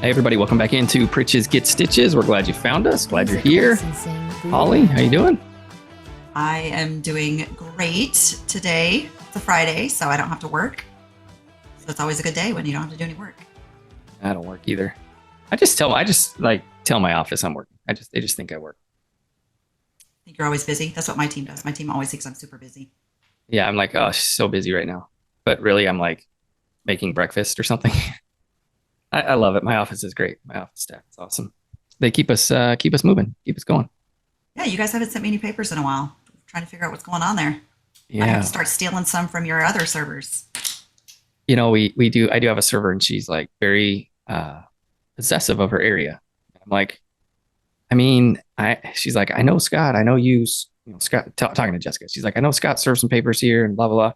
Hey everybody, welcome back into Pritch's Get Stitches. We're glad you found us. Glad you're here. Holly, how you doing? I am doing great today. It's a Friday, so I don't have to work. So it's always a good day when you don't have to do any work. I don't work either. I just tell my office I'm working. They just think I work. I think you're always busy. That's what my team does. My team always thinks I'm super busy. Yeah, I'm like, oh, she's so busy right now. But really, I'm like making breakfast or something. I love it. My office is great. My office staff is awesome. They keep us moving, keep us going. Yeah, you guys haven't sent me any papers in a while. I'm trying to figure out what's going on there. Yeah. I have to start stealing some from your other servers. You know, we do. I do have a server, and she's like very possessive of her area. I'm like, she's like, I know Scott. I know you. Scott talking to Jessica. She's like, I know Scott served some papers here and blah blah blah.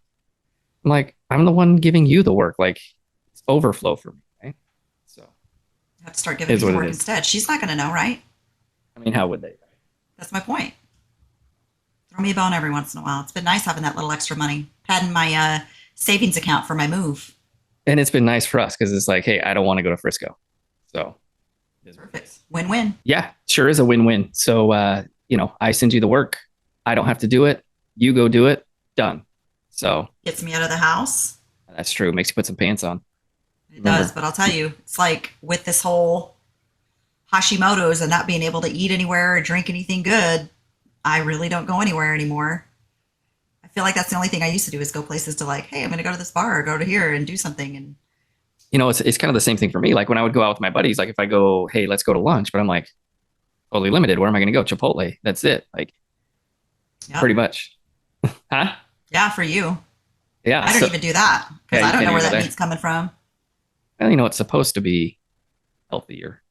I'm like, I'm the one giving you the work. Like, it's overflow for me, right? So I have to start giving you work instead. She's not going to know, right? I mean, how would they? That's my point. Throw me a bone every once in a while. It's been nice having that little extra money, padding my savings account for my move. And it's been nice for us because it's like, hey, I don't want to go to Frisco. So perfect. Win-win. Yeah, sure is a win-win. So, I send you the work. I don't have to do it. You go do it. Done. So gets me out of the house. That's true. Makes you put some pants on. It does, but I'll tell you, it's like with this whole Hashimoto's and not being able to eat anywhere or drink anything good, I really don't go anywhere anymore. I feel like that's the only thing I used to do is go places to like, hey, I'm going to go to this bar or go to here and do something. And it's kind of the same thing for me. Like when I would go out with my buddies, like if I go, hey, let's go to lunch, but I'm like totally limited. Where am I going to go? Chipotle. That's it. Like pretty much. Huh? Yeah, for you. Yeah. I don't even do that because I don't know where that meat's coming from. Well, it's supposed to be healthier.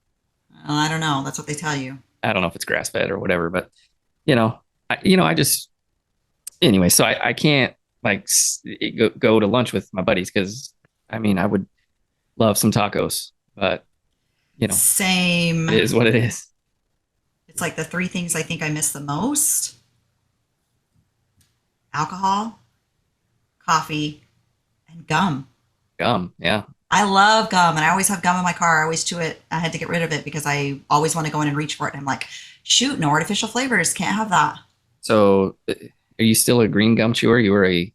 Well, I don't know. That's what they tell you. I don't know if it's grass fed or whatever, but I just anyway. So I can't like go to lunch with my buddies because I would love some tacos, but same. It is what it is. It's like the three things I think I miss the most: alcohol, coffee, and gum. Gum, yeah. I love gum, and I always have gum in my car. I always chew it. I had to get rid of it because I always want to go in and reach for it. And I'm like, shoot, no artificial flavors. Can't have that. So are you still a green gum chewer? You were a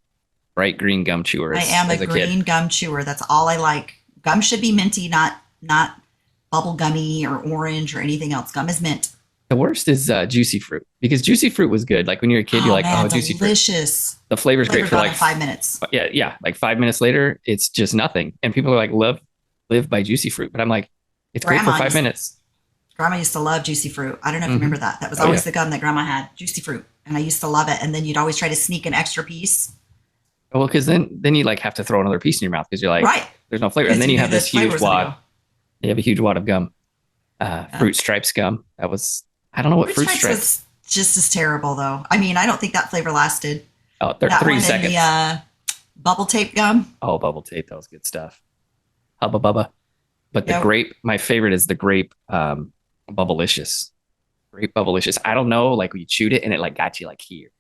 bright green gum chewer. I am a green gum chewer. That's all I like. Gum should be minty, not bubble gummy or orange or anything else. Gum is mint. The worst is juicy fruit because juicy fruit was good. Like when you're a kid, you're like, man, juicy fruit. Delicious. The flavor's great for like 5 minutes. Yeah. Like 5 minutes later, it's just nothing. And people are like, live by juicy fruit. But I'm like, it's great for 5 minutes. Grandma used to love juicy fruit. I don't know if you remember that. That was always the gum that Grandma had, juicy fruit. And I used to love it. And then you'd always try to sneak an extra piece. Well, because then you like have to throw another piece in your mouth because you're like, there's no flavor. And then you have this huge wad. You have a huge wad of gum. Fruit Stripes gum. That was, I don't know what Fruit Stripes was just as terrible though. I don't think that flavor lasted. Oh, 3 seconds. The bubble tape gum. Oh, bubble tape. That was good stuff. Hubba Bubba. But the grape, my favorite is the grape Bubblicious. Grape Bubblicious. I don't know, like you chewed it and it like got you like here.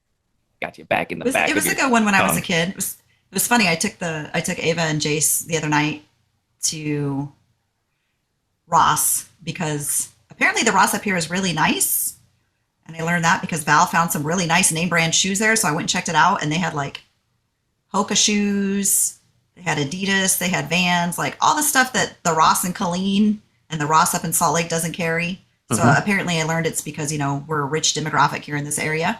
Got you back in the back. It was a good one when I was a kid. It was funny. I took Ava and Jayce the other night to Ross because apparently the Ross up here is really nice. And I learned that because Val found some really nice name brand shoes there. So I went and checked it out and they had like Hoka shoes, they had Adidas, they had Vans, like all the stuff that the Ross and Colleen and the Ross up in Salt Lake doesn't carry. So apparently I learned it's because, we're a rich demographic here in this area.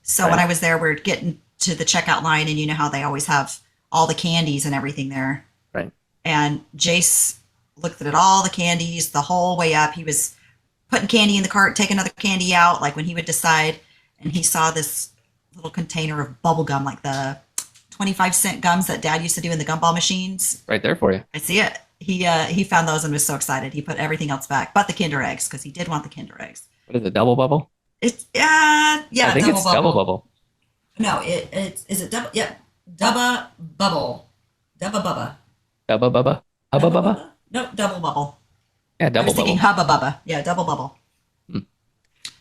So when I was there, we're getting to the checkout line and you know how they always have all the candies and everything there. Right. And Jayce looked at all the candies the whole way up. He was putting candy in the cart, taking another candy out, like when he would decide, and he saw this little container of bubble gum, like the 25-cent gums that Dad used to do in the gumball machines. Right there for you. I see it. He found those and was so excited. He put everything else back, but the Kinder Eggs, because he did want the Kinder Eggs. What is it, Double Bubble? It's I think it's Double Bubble. No, is it double? Yeah, Dubba Bubble. Dubba Bubba. Dubba Bubba. Hubba Bubba? No, Double Bubble. Yeah, Double Bubble. I was thinking Hubba Bubba. Yeah, Double Bubble.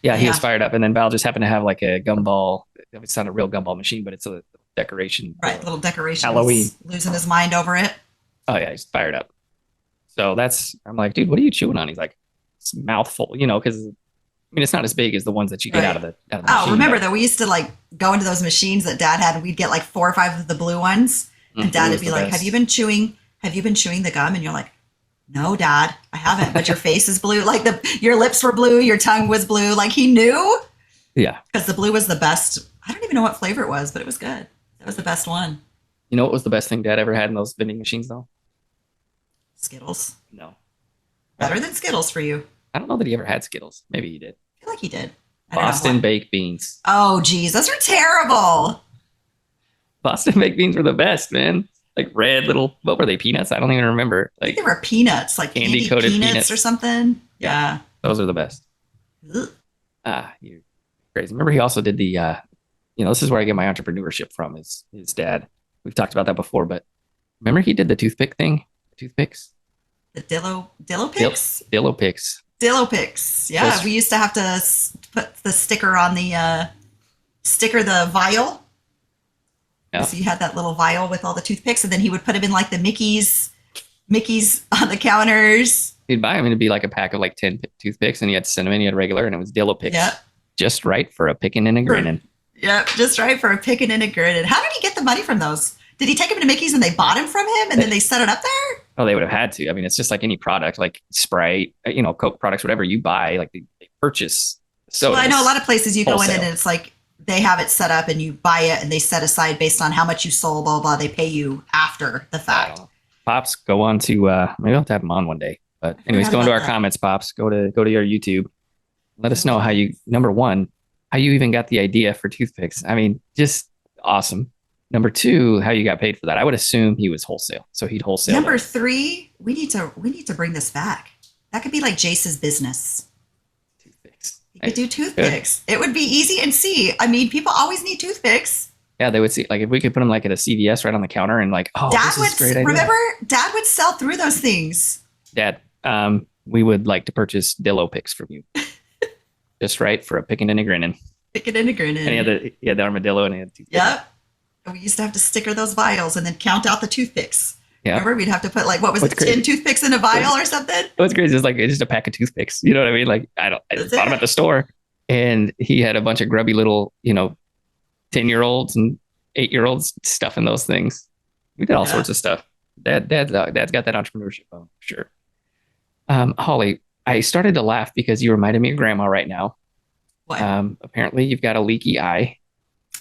Yeah, he was fired up. And then Val just happened to have like a gumball. It's not a real gumball machine, but it's a decoration. Right, little decoration. Halloween. Losing his mind over it. Oh, yeah, he's fired up. So I'm like, dude, what are you chewing on? He's like, it's mouthful, because I mean, it's not as big as the ones that you get Right. out of the Oh, machine, remember but though, we used to like go into those machines that Dad had, and we'd get like 4 or 5 of the blue ones, and Dad blue would is be the like, best. Have you been chewing the gum?" And you're like, "No, Dad, I haven't." But your face is blue, like your lips were blue, your tongue was blue. Like he knew Yeah. because the blue was the best. I don't even know what flavor it was, but it was good. That was the best one. You know what was the best thing Dad ever had in those vending machines, though? Skittles. No. Better than Skittles for you. I don't know that he ever had Skittles. Maybe he did. I feel like he did. I don't know Boston what. baked beans. Oh, geez, those are terrible. Boston baked beans were the best, man. Like red little, what were they? Peanuts? I don't even remember. I think Like they were peanuts, like candy candied coated peanuts or peanuts. something. Yeah, Yeah. those are the best. Ugh. You crazy. Remember, he also did this is where I get my entrepreneurship from. Is his dad? We've talked about that before, but remember he did the toothpick thing, toothpicks, The Dillo Picks? Dillo picks. Dillo Picks. Yeah, Just we used to have to put the sticker on the sticker the vial. yeah, So you had that little vial with all the toothpicks, and then he would put them in like the Mickey's on the counters. he'd buy them and it'd be like a pack of like 10 toothpicks, and he had cinnamon, he had regular, and it was Dillo picks, Yep. just right for a picking and a grinning. Yep, just right for a picking and a grinning. How did he get the money from those? Did he take them to Mickey's and they bought him from him and then they set it up there? Oh, they would have had to. I mean, it's just like any product, like Sprite, Coke products, whatever you buy, like they purchase Well, I know a sodas lot of places you go in and wholesale. it's like they have it set up and you buy it and they set aside based on how much you sold, blah, blah, blah. They pay you after the I don't fact. know. Pops, go on to maybe I'll have to have him on one day. But I anyways, forgot go into about our that. comments, Pops. Go to your YouTube. Let us know how you number one, how you even got the idea for toothpicks. I mean, just awesome. Number two, how you got paid for that. I would assume he was wholesale. So he'd wholesale Number them. three, we need to bring this back. That could be like Jace's business. Toothpicks. He could do Good. toothpicks. It would be easy and see. I mean, people always need toothpicks. Yeah, they would see like if we could put them like at a CVS right on the counter and like, oh, Dad this is a great would idea. remember. Dad would sell through those things. Dad, we would like to purchase Dillo picks from you. Just right for a picking and a grinning. Picking and a And he had grinning. the armadillo and he had toothpicks. Yep. And we used to have to sticker those vials and then count out the toothpicks. Yeah. Remember, we'd have to put like what was What's it, 10 crazy? toothpicks in a vial or something. What's crazy is like it's just a pack of toothpicks. You know what I mean? Like I That's just bought them at it. the store, and he had a bunch of grubby little 10-year-olds and 8-year-olds stuffing those things. We did all Yeah. sorts of stuff. Dad's got that entrepreneurship bone, sure. Holly, I started to laugh because you reminded me of Grandma right now. What? Apparently you've got a leaky eye,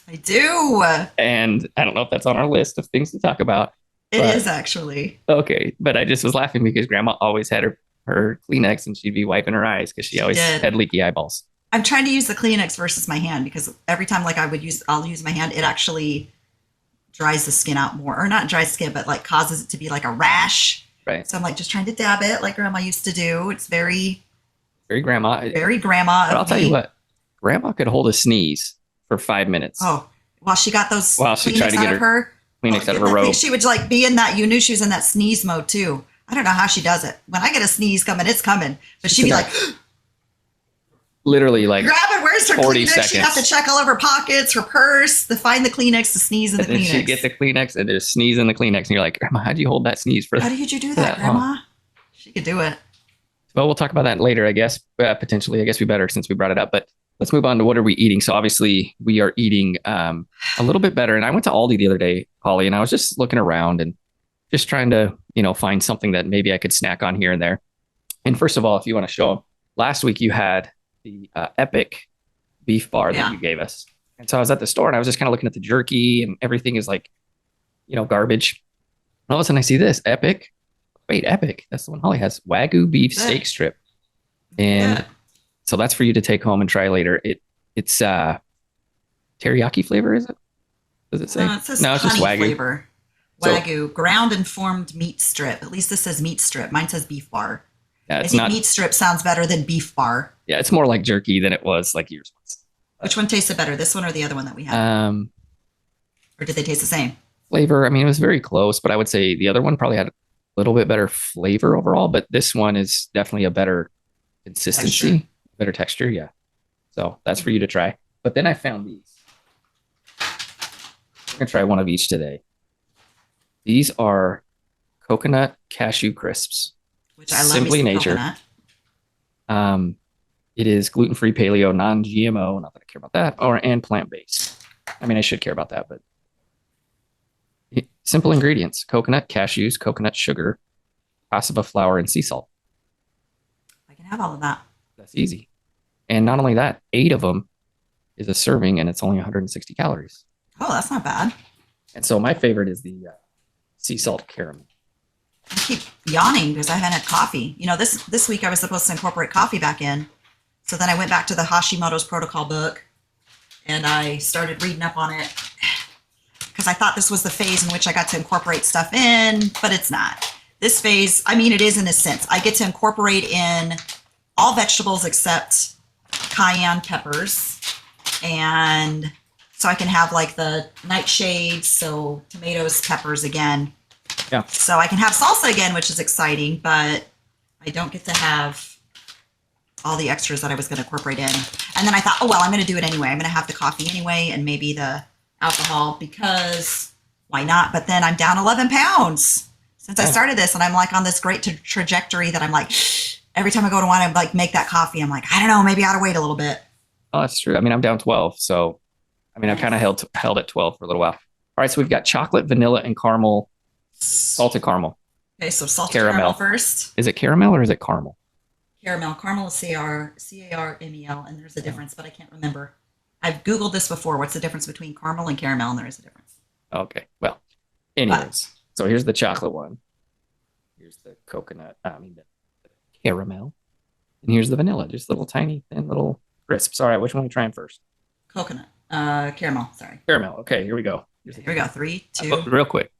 I do. and I don't know if that's on our list of things to talk about. It But is actually. okay, but I just was laughing because Grandma always had her Kleenex and she'd be wiping her eyes because she She always did. had leaky eyeballs. I'm trying to use the Kleenex versus my hand because every time like I'll use my hand, it actually dries the skin out more, or not dries skin, but like causes it to be like a rash. Right. So I'm like just trying to dab it like Grandma used to do. It's very, Very grandma. very Grandma But I'll of tell you me. what, Grandma could hold a sneeze for 5 minutes Oh, while she got those while she tried Kleenex to out get of her her. Kleenex out of her I think robe. she would like be in that. You knew she was in that sneeze mode too. I don't know how she does it. When I get a sneeze coming, it's coming. But she'd be like, Literally like grab it. Where's her 40 Kleenex? She'd have to seconds. check all of her pockets, her purse, to find the Kleenex to sneeze in the And then she'd Kleenex. get the Kleenex and just sneeze in the Kleenex. And you're like, Grandma, how'd you hold that sneeze for How did you do for that, that long? Grandma? She could do it. Well, we'll talk about that later, I guess. Potentially, I guess we better since we brought it up. But let's move on to what are we eating? So obviously we are eating a little bit better. And I went to Aldi the other day, Holly, and I was just looking around and just trying to, find something that maybe I could snack on here and there. And first of all, if you want to show them, last week you had the Epic beef bar that Yeah. you gave us. And so I was at the store and I was just kind of looking at the jerky and everything is like, garbage. And all of a sudden I see this Epic. Wait, Epic. That's the one Holly has. Wagyu beef Good. steak strip. And Good. so that's for you to take home and try later. It's teriyaki flavor, is it? Does it say? No, it says No, it's just honey Wagyu. flavor. So- Wagyu, ground and formed meat strip. At least this says meat strip. Mine says beef bar. Yeah, I it's think not. meat strip sounds better than beef bar. Yeah, it's more like jerky than it was like yours was. Which one tasted better, this one or the other one that we had? Um, Or did they taste the same? flavor. I mean, it was very close, but I would say the other one probably had a little bit better flavor overall. But this one is definitely a better consistency, Texture. better texture. Yeah. So that's for you to try. But then I found these. I'm gonna try one of each today. These are coconut cashew crisps. which I love me Simply some Nature. coconut. Um, it is gluten-free, paleo, non-GMO. Not that I care about that. Or and plant-based. I mean, I should care about that, but simple ingredients: coconut, cashews, coconut sugar, cassava flour, and sea salt. I can have all of that. That's easy. And not only that, 8 of them is a serving, and it's only 160 calories. Oh, that's not bad. And so my favorite is the sea salt caramel. I keep yawning because I haven't had coffee. You know, this week I was supposed to incorporate coffee back in. So then I went back to the Hashimoto's protocol book and I started reading up on it because I thought this was the phase in which I got to incorporate stuff in, but it's not. This phase, I mean, it is in a sense. I get to incorporate in all vegetables except cayenne peppers. And so I can have like the nightshades, so tomatoes, peppers again. Yeah. So I can have salsa again, which is exciting, but I don't get to have all the extras that I was going to incorporate in. And then I thought, oh, well, I'm going to do it anyway. I'm going to have the coffee anyway and maybe the alcohol because why not? But then I'm down 11 pounds since I started this. And I'm like on this great trajectory that I'm like, every time I go to want to like make that coffee, I'm like, I don't know, maybe I ought to wait a little bit. Oh, that's true. I mean, I'm down 12. So, I mean, I've kind of held at 12 for a little while. All right. So we've got chocolate, vanilla, and caramel, salted caramel. Okay. So salted caramel first. Is it caramel or is it caramel? Caramel. Caramel is C-A-R-M-E-L, and there's a difference, but I can't remember. I've Googled this before. What's the difference between caramel and caramel? And there is a difference. Okay. Well, anyways, so here's the chocolate one. Here's the coconut. I mean, the caramel. And here's the vanilla. Just little tiny, thin little crisps. All right. Which one are we trying first? Coconut. Caramel. Sorry. Caramel. Okay. Here we go. Here we go. 3, 2. Real quick.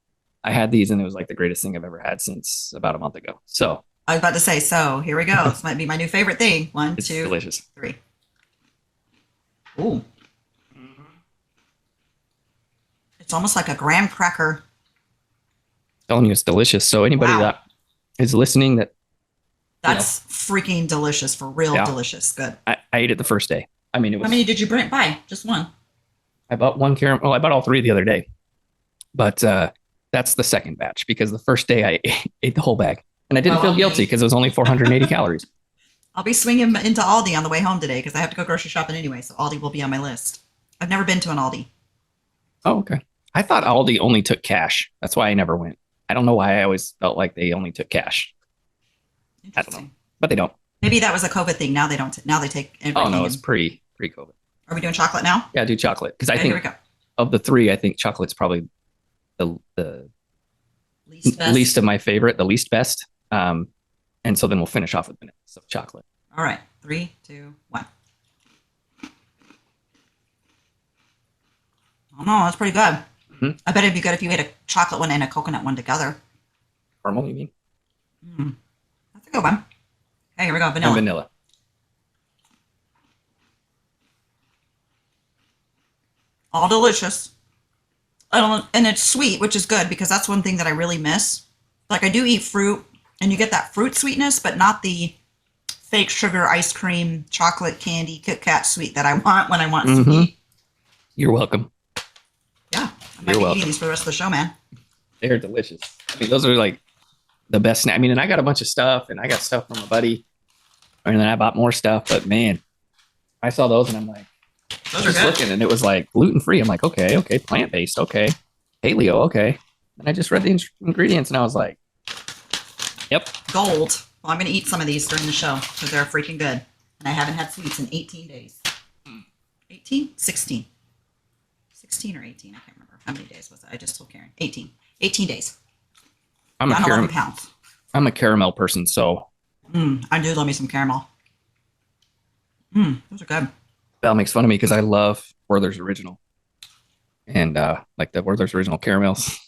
I had these and it was like the greatest thing I've ever had since about a month ago. So I was about to say, so here we go. This might be my new favorite thing. 1, it's 2, delicious. 3. Ooh. It's almost like a graham cracker. I'm telling you, it's delicious. So anybody that is listening that's freaking delicious, for real delicious. Good. I ate it the first day. I mean, it was. How many did you buy? Just one? I bought one caramel. Well, I bought all 3 the other day. But that's the second batch because the first day I ate the whole bag. And I didn't feel guilty because it was only 480 calories. I'll be swinging into Aldi on the way home today because I have to go grocery shopping anyway. So Aldi will be on my list. I've never been to an Aldi. Oh, okay. I thought Aldi only took cash. That's why I never went. I don't know why I always felt like they only took cash. I don't know, but they don't. Maybe that was a COVID thing. Now they don't. Now they take everything. Oh no, it's pre-COVID. Are we doing chocolate now? Yeah, do chocolate because I think here we go. Of the 3, I think chocolate's probably the least of my favorite, the least best. And so then we'll finish off with vanilla. So chocolate. All right, 3, 2, 1. Oh no, that's pretty good. Mm-hmm. I bet it'd be good if you ate a chocolate one and a coconut one together. Caramel, you mean? That's a good one. Okay, here we go. Vanilla. And vanilla. All delicious. And it's sweet, which is good because that's one thing that I really miss. Like I do eat fruit and you get that fruit sweetness, but not the fake sugar, ice cream, chocolate candy, Kit Kat sweet that I want when I want sweet. You're welcome. Yeah. I might be eating these for the rest of the show, man. They're delicious. I mean, those are like the best snack. I mean, and I got a bunch of stuff and I got stuff from a buddy and then I bought more stuff, but man, I saw those and I'm like, those are good. Looking and it was like gluten-free. I'm like, okay, plant-based, okay, paleo, okay. And I just read the ingredients and I was like, yep. Gold. Well, I'm going to eat some of these during the show because they're freaking good. And I haven't had sweets in 18 days. 18? 16. 16 or 18. I can't remember. How many days was it? I just told Karen. 18. 18 days. I'm down 11 pounds. I'm a caramel person, so. I do love me some caramel. Those are good. Val makes fun of me because I love Werther's Original. And like the Werther's Original caramels.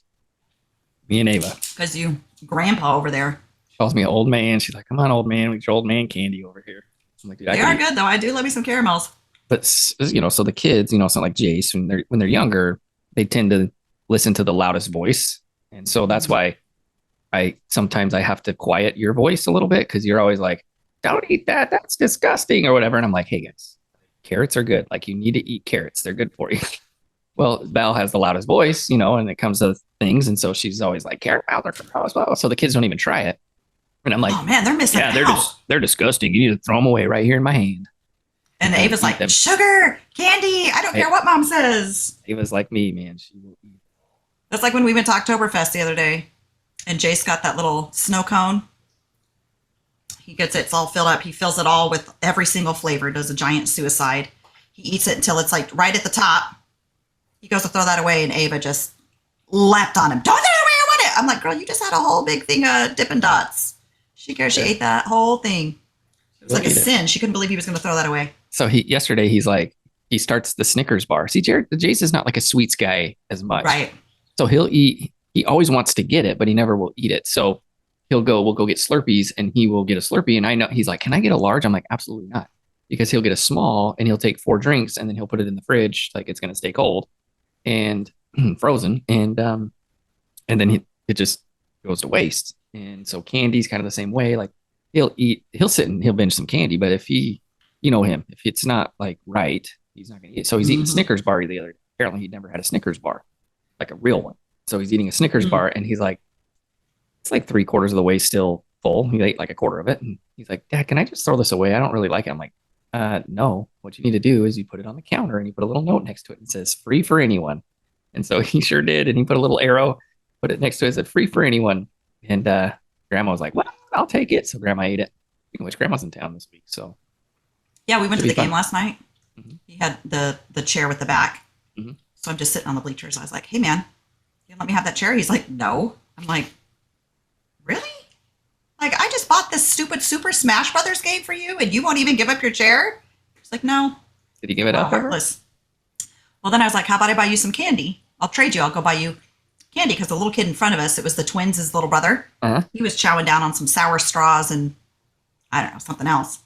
Me and Ava. Because you, grandpa over there. Calls me an old man. She's like, come on, old man. We get your old man candy over here. I'm like, dude, they are good, though. I do love me some caramels. But, so the kids, it's not like Jayce, when they're younger, they tend to listen to the loudest voice. And so that's why sometimes I have to quiet your voice a little bit because you're always like, don't eat that. That's disgusting or whatever. And I'm like, hey, guys, carrots are good. Like you need to eat carrots. They're good for you. Well, Val has the loudest voice, and it comes to things. And so she's always like, carrot mouth or gross. So the kids don't even try it. And I'm like, oh man, they're missing yeah, out. they're disgusting. You need to throw them away right here in my hand. And And Ava's eat like, them. sugar, candy, I don't care what mom says. Ava's like me, man. She will eat. That's like when we went to Oktoberfest the other day and Jace got that little snow cone. He gets it, it's all filled up. He fills it all with every single flavor, does a giant suicide. He eats it until it's like right at the top. He goes to throw that away, and Ava just leapt on him. Don't throw it away, I want it. I'm like, girl, you just had a whole big thing of Dippin' Dots. She cares. She ate that whole thing. It was like a sin. She couldn't believe he was going to throw that away. So yesterday he's like, he starts the Snickers bar. See, Jace is not like a sweets guy as much. Right. So he'll eat, he always wants to get it, but he never will eat it. So we'll go get Slurpees and he will get a Slurpee. And I know he's like, can I get a large? I'm like, absolutely not. Because he'll get a small and he'll take 4 drinks and then he'll put it in the fridge like it's going to stay cold and frozen. And then it just goes to waste. And so candy's kind of the same way. Like he'll sit and he'll binge some candy, but if you know him, if it's not like right, he's not going to eat. So he's eating a Snickers bar the other day. Apparently he'd never had a Snickers bar, like a real one. So he's eating a Snickers bar and he's like, it's like 3/4 of the way still full. He ate like a quarter of it. And he's like, Dad, can I just throw this away? I don't really like it. I'm like, no, what you need to do is you put it on the counter and you put a little note next to it and says free for anyone. And so he sure did. And he put a little arrow, put it next to it, said free for anyone. And grandma was like, well, I'll take it. So grandma ate it. Speaking of which, grandma's in town this week. So yeah, we went to the game last night. Mm-hmm. He had the chair with the back. Mm-hmm. So I'm just sitting on the bleachers. I was like, hey man, you let me have that chair? He's like, no. I'm like, really? Like, I just bought this stupid Super Smash Brothers game for you and you won't even give up your chair? He's like, no. Did he give it up? Heartless. Well, then I was like, how about I buy you some candy? I'll trade you. I'll go buy you candy. Because the little kid in front of us, it was the twins, his little brother. Uh-huh. He was chowing down on some sour straws and I don't know, something else.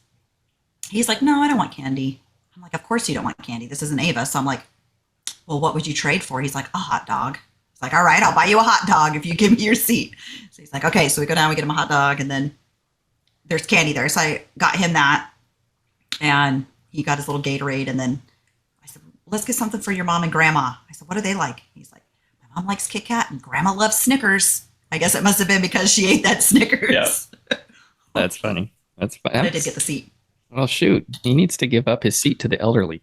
He's like, no, I don't want candy. I'm like, of course you don't want candy. This isn't Ava. So I'm like, well, what would you trade for? He's like, a hot dog. It's like, all right, I'll buy you a hot dog if you give me your seat. So he's like, okay. So we go down, we get him a hot dog, and then there's candy there. So I got him that, and he got his little Gatorade. And then I said, let's get something for your mom and grandma. I said, what do they like? He's like, my mom likes Kit Kat and grandma loves Snickers. I guess it must have been because she ate that Snickers. Yeah. That's funny. That's funny. I did get the seat. Well, shoot, he needs to give up his seat to the elderly.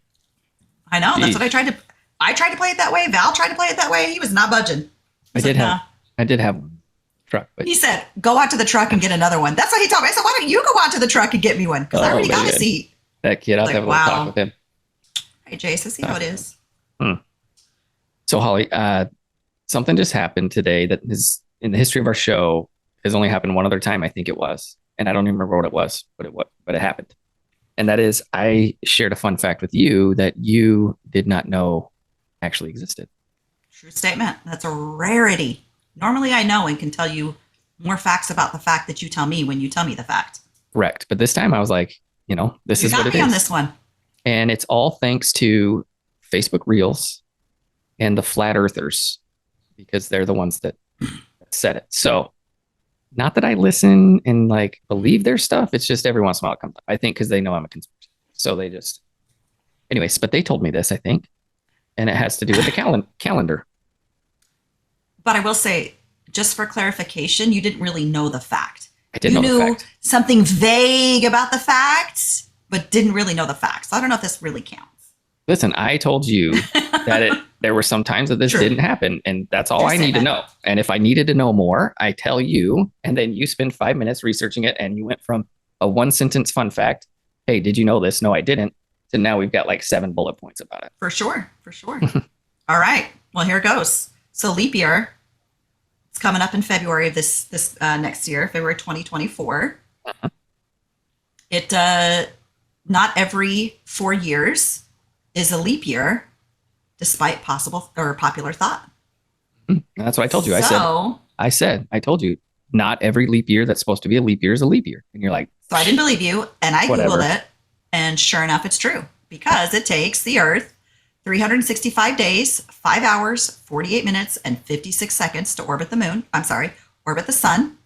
I know. Jeez. That's what I tried to play it that way. Val tried to play it that way. He was not budging. I did have one truck. But he said, go out to the truck and get another one. That's what he told me. I said, why don't you go out to the truck and get me one? Because I already got a seat. That kid, I'll have a little talk with him. Hey, Jace, let's see how it is. So, Holly, something just happened today that is in the history of our show has only happened one other time, I think it was. And I don't even remember what it was, but it happened. And that is, I shared a fun fact with you that you did not know actually existed. True statement. That's a rarity. Normally I know and can tell you more facts about the fact that you tell me when you tell me the fact. Correct. But this time I was like, this is what it is. On this one. And it's all thanks to Facebook Reels and the flat earthers, because they're the ones that said it. So not that I listen and like believe their stuff. It's just every once in a while it comes up. I think because they know I'm a conspiracy. So they just, anyways, but they told me this, I think. And it has to do with the calendar. But I will say, just for clarification, you didn't really know the fact. I didn't know the fact. Something vague about the facts, but didn't really know the facts. So I don't know if this really counts. Listen, I told you that there were some times that this didn't happen, and that's all I need to know. And if I needed to know more, I tell you, and then you spend 5 minutes researching it, and you went from a 1-sentence fun fact, hey, did you know this? No, I didn't. So now we've got like 7 bullet points about it. For sure. All right. Well, here goes. So leap year. It's coming up in February of this next year, February 2024. Uh-huh. It not every 4 years is a leap year, despite possible or popular thought. That's what I told you. I told you, not every leap year that's supposed to be a leap year is a leap year. And you're like, so I didn't believe you, and I Googled it, and sure enough, it's true, because it takes the Earth 365 days, 5 hours, 48 minutes, and 56 seconds to orbit the moon. Orbit the sun.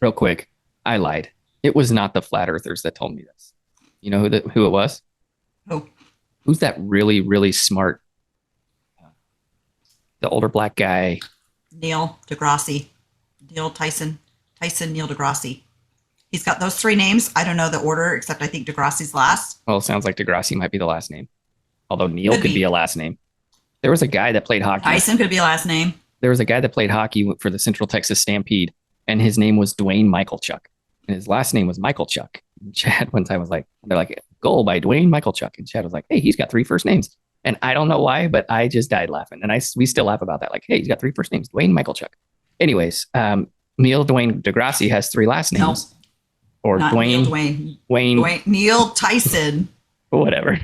Real quick, I lied. It was not the flat earthers that told me this. You know who it was? Who? Who's that really, really smart, the older black guy? Neil Tyson, Neil deGrasse. He's got those three names. I don't know the order, except I think Degrassi's last. Well, it sounds like Degrassi might be the last name, although Neil Could could be be. a last name. There was a guy that played hockey. Tyson could be a last name. There was a guy that played hockey for the Central Texas Stampede, and his name was Dwayne Michaelchuk, and his last name was Michaelchuk. And Chad one time was like, they're like, goal by Dwayne Michaelchuk, and Chad was like, hey, he's got three first names, and I don't know why, but I just died laughing, and we still laugh about that, like, hey, he's got three first names, Dwayne Michaelchuk. Anyways, Neil Dwayne Degrassi has three last names, no, or not Dwayne, Neil Dwayne. Wayne, Neil Tyson. whatever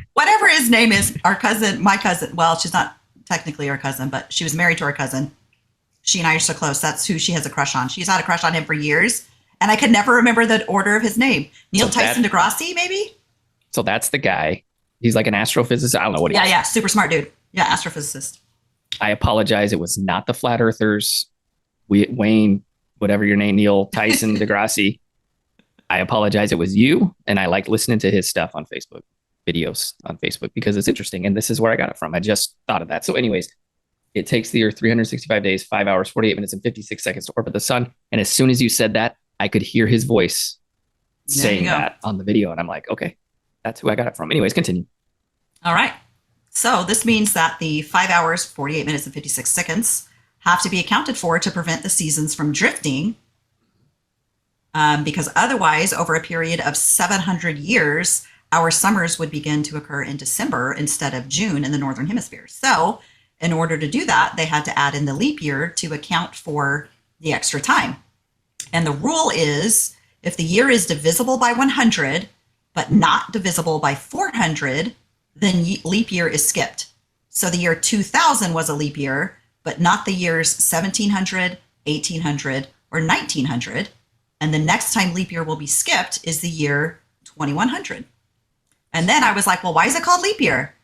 His name is. Our cousin, my cousin. Well, she's not technically our cousin, but she was married to our cousin. She and I are so close. That's who she has a crush on. She's had a crush on him for years, and I could never remember the order of his name. Neil Tyson Degrassi, maybe? So that's the guy. He's like an astrophysicist. I don't know what he is. Yeah, super smart dude. Yeah, astrophysicist. I apologize. It was not the flat earthers. Wayne, whatever your name, Neil Tyson Degrassi. I apologize. It was you. And I like listening to his stuff on Facebook, videos on Facebook, because it's interesting. And this is where I got it from. I just thought of that. So anyways, it takes the Earth 365 days, 5 hours, 48 minutes, and 56 seconds to orbit the sun. And as soon as you said that, I could hear his voice saying that on the video. And I'm like, okay, that's who I got it from. Anyways, continue. All right. So this means that the 5 hours, 48 minutes, and 56 seconds have to be accounted for to prevent the seasons from drifting. Because otherwise, over a period of 700 years, our summers would begin to occur in December instead of June in the Northern Hemisphere. So in order to do that, they had to add in the leap year to account for the extra time. And the rule is if the year is divisible by 100, but not divisible by 400, then leap year is skipped. So the year 2000 was a leap year, but not the years 1700, 1800, or 1900. And the next time leap year will be skipped is the year 2100. And then I was like, well, why is it called leap year?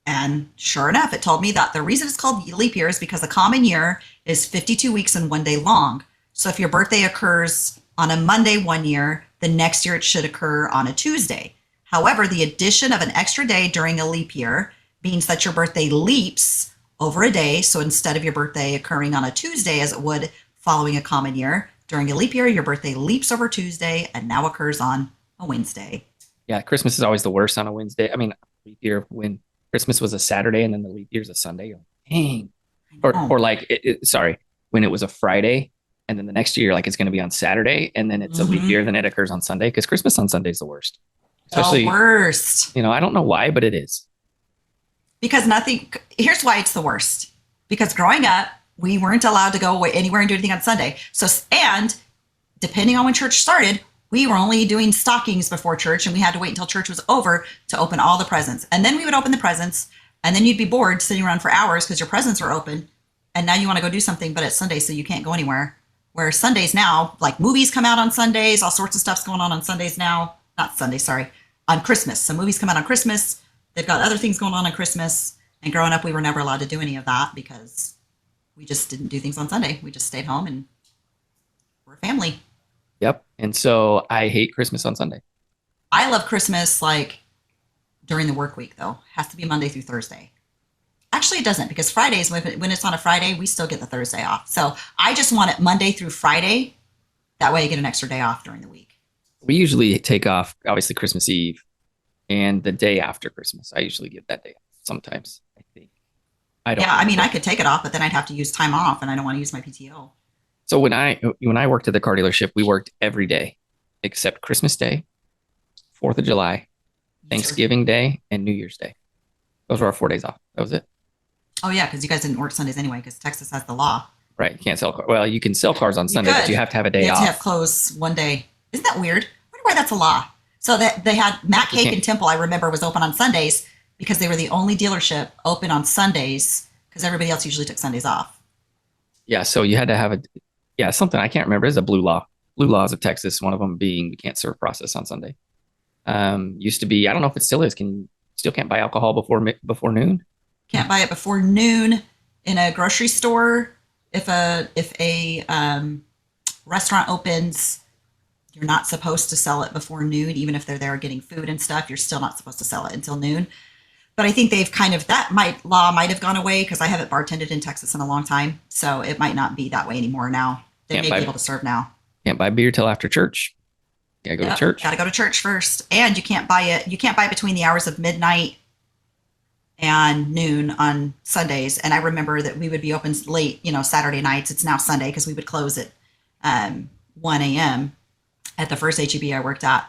And sure enough, it told me that the reason it's called leap year is because the common year is 52 weeks and 1 day long. So if your birthday occurs on a Monday one year, the next year it should occur on a Tuesday. However, the addition of an extra day during a leap year means that your birthday leaps over a day. So instead of your birthday occurring on a Tuesday as it would following a common year, during a leap year, your birthday leaps over Tuesday and now occurs on a Wednesday. Yeah, Christmas is always the worst on a Wednesday. I mean, leap year, when Christmas was a Saturday and then the leap year is a Sunday. You're like, dang. Or like, when it was a Friday and then the next year, like it's going to be on Saturday and then it's a leap year, then it occurs on Sunday, because Christmas on Sunday is the worst. Especially, the worst. I don't know why, but it is. Because here's why it's the worst. Because growing up, we weren't allowed to go anywhere and do anything on Sunday. So, and depending on when church started, we were only doing stockings before church, and we had to wait until church was over to open all the presents. And then we would open the presents, and then you'd be bored sitting around for hours because your presents are open. And now you want to go do something, but it's Sunday, so you can't go anywhere. Where Sundays now, like movies come out on Sundays, all sorts of stuff's going on Sundays now. Not Sunday, sorry, on Christmas. So movies come out on Christmas. They've got other things going on Christmas. And growing up, we were never allowed to do any of that because we just didn't do things on Sunday. We just stayed home and we're a family. Yep. And so I hate Christmas on Sunday. I love Christmas like during the work week, though. It has to be Monday through Thursday. Actually, it doesn't, because Fridays, when it's on a Friday, we still get the Thursday off. So I just want it Monday through Friday. That way I get an extra day off during the week. We usually take off, obviously, Christmas Eve and the day after Christmas. I usually get that day off sometimes, I think. I don't. Yeah, I mean, I could take it off, but then I'd have to use time off, and I don't want to use my PTO. So when I worked at the car dealership, we worked every day except Christmas Day, 4th of July, Thanksgiving Day, and New Year's Day. Those were our 4 days off. That was it. Oh, yeah, because you guys didn't work Sundays anyway, because Texas has the law. Right. You can't sell cars. Well, you can sell cars on Sunday, but you have to have a day off. You have to have close one day. Isn't that weird? I wonder why that's a law. So that they had Matt Cake and Temple, I remember, was open on Sundays because they were the only dealership open on Sundays because everybody else usually took Sundays off. Yeah, so you had to have something I can't remember. It's a blue law. Blue laws of Texas, one of them being you can't serve process on Sunday. Used to be, I don't know if it still is. Still can't buy alcohol before noon? Can't buy it before noon in a grocery store. If a restaurant opens, you're not supposed to sell it before noon, even if they're there getting food and stuff. You're still not supposed to sell it until noon. But I think they've law might have gone away because I haven't bartended in Texas in a long time. So it might not be that way anymore now. They may be able to serve now. Can't buy beer till after church. You gotta go to Yep, got church. to go to church first, and you can't buy it. You can't buy between the hours of midnight and noon on Sundays. And I remember that we would be open late, Saturday nights. It's now Sunday because we would close at 1 a.m. at the first HEB I worked at.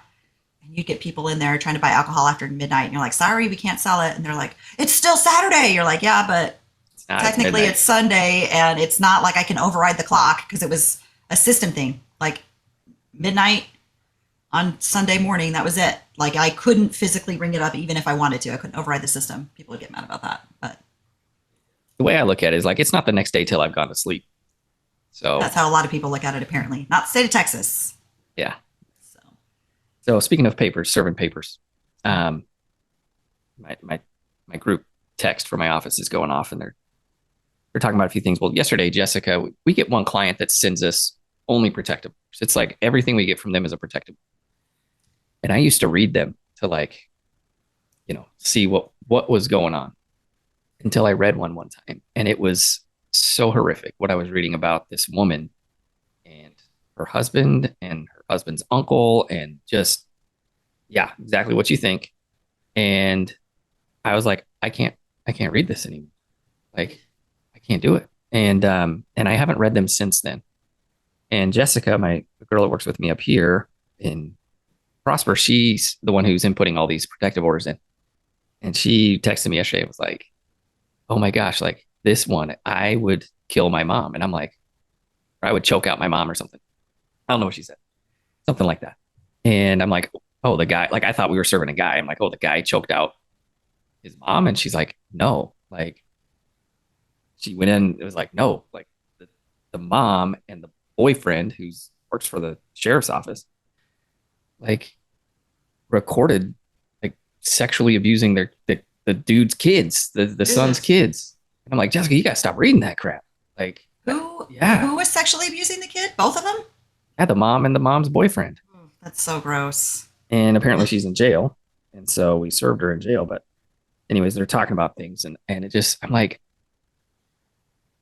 And you'd get people in there trying to buy alcohol after midnight. And you're like, sorry, we can't sell it. And they're like, it's still Saturday. You're like, yeah, but It's not. It's technically midnight. it's Sunday. And it's not like I can override the clock because it was a system thing. Like midnight on Sunday morning, that was it. Like I couldn't physically ring it up even if I wanted to. I couldn't override the system. People would get mad about that. But The way I look at it is like it's not the next day till I've gone to sleep. So that's how a lot of people look at it, apparently. Not the state of Texas. yeah. So, So speaking of papers, serving papers, um, my group text for my office is going off, and they're talking about a few things. Well, yesterday, Jessica, we get one client that sends us only protective. It's like everything we get from them is a protective. And I used to read them to like, see what was going on until I read one time, and it was so horrific what I was reading about this woman and her husband's uncle, and just yeah, exactly what you think. And I was like, I can't read this anymore. Like, I can't do it. And I haven't read them since then. And Jessica, the girl that works with me up here in Prosper, she's the one who's inputting all these protective orders in. And she texted me yesterday and was like, oh my gosh, like this one, I would kill my mom. And I'm like, or I would choke out my mom or something. I don't know what she said. Something like that. And I'm like, oh, the guy, like I thought we were serving a guy. I'm like, oh, the guy choked out his mom. And she's like, no, like she went in, it was like, no, like the mom and the boyfriend who's works for the sheriff's office, like recorded like sexually abusing the dude's kids, the son's ugh. kids. And I'm like, Jessica, you gotta stop reading that crap. Like, Who yeah, was sexually abusing the kid? Both of them? yeah, the mom and the mom's boyfriend. That's so gross. And apparently she's in jail. And so we served her in jail. But anyways, they're talking about things, and it just I'm like,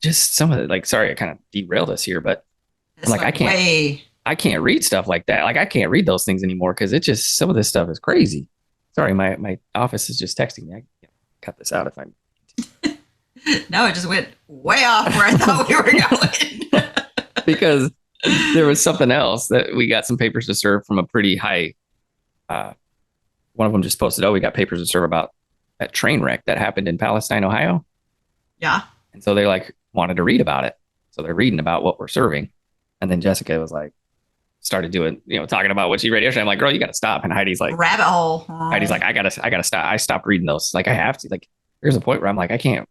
just some of it, like, sorry, I kind of derailed us here, but I'm This like, went way. I can't read stuff like that. Like I can't read those things anymore because it just some of this stuff is crazy. Sorry, my office is just texting me. I can cut this out if I'm No, it just went way off where I thought we were going. because there was something else that we got some papers to serve from a pretty high. Uh, One of them just posted, "Oh, we got papers to serve about that train wreck that happened in Palestine, Ohio." Yeah. And so they like wanted to read about it. So they're reading about what we're serving. And then Jessica was like, started doing, talking about what she read yesterday. I'm like, girl, you got to stop. And Rabbit hole. Heidi's like, I gotta stop. I stopped reading those. Like I have to. Like there's a point where I'm like, I can't.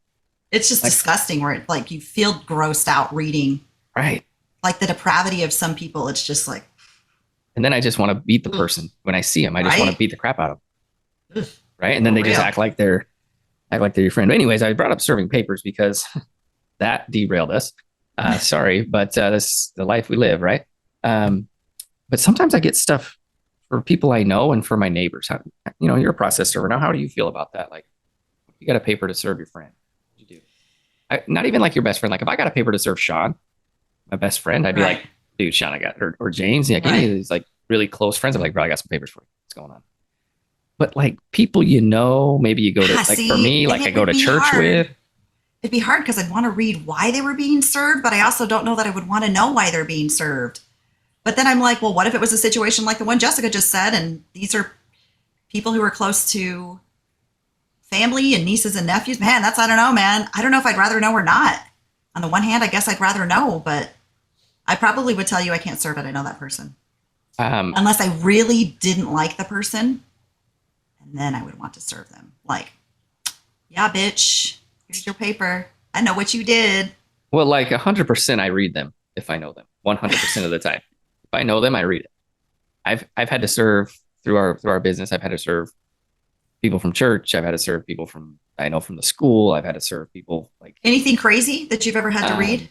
It's just Like, disgusting where it, like you feel grossed out reading right. like the depravity of some people. It's just like, And then I just want to beat the ugh, person when I see them. I just want to right? beat the crap out of them. Ugh, Right. And then for they just real. act like they're your friend. But anyways, I brought up serving papers because that derailed us. Sorry, but that's the life we live, right? Um, but sometimes I get stuff for people I know and for my neighbors. You're a process server now. How do you feel about that? Like, you got a paper to serve your friend. What do you do? Not even like your best friend. Like, if I got a paper to serve Sean, my best friend, I'd be Right. like, dude, Sean, I got, or James, like any of Right. these like really close friends. I'm like, bro, I got some papers for you. What's going on? But like people, maybe you go to like for See, me, and like I it go would to be church hard. with. It'd be hard because I'd want to read why they were being served, but I also don't know that I would want to know why they're being served. But then I'm like, well, what if it was a situation like the one Jessica just said, and these are people who are close to family and nieces and nephews? Man, I don't know, man. I don't know if I'd rather know or not. On the one hand, I guess I'd rather know, but I probably would tell you I can't serve it. I know that person. Um, Unless I really didn't like the person, and then I would want to serve them. Like, yeah, bitch, here's your paper. I know what you did. well, like 100%, I read them if I know them. 100% of the time, if I know them, I read it. I've had to serve through our business. I've had to serve people from church. I've had to serve people from I know from the school. I've had to serve people like Anything crazy that you've ever had to read? um,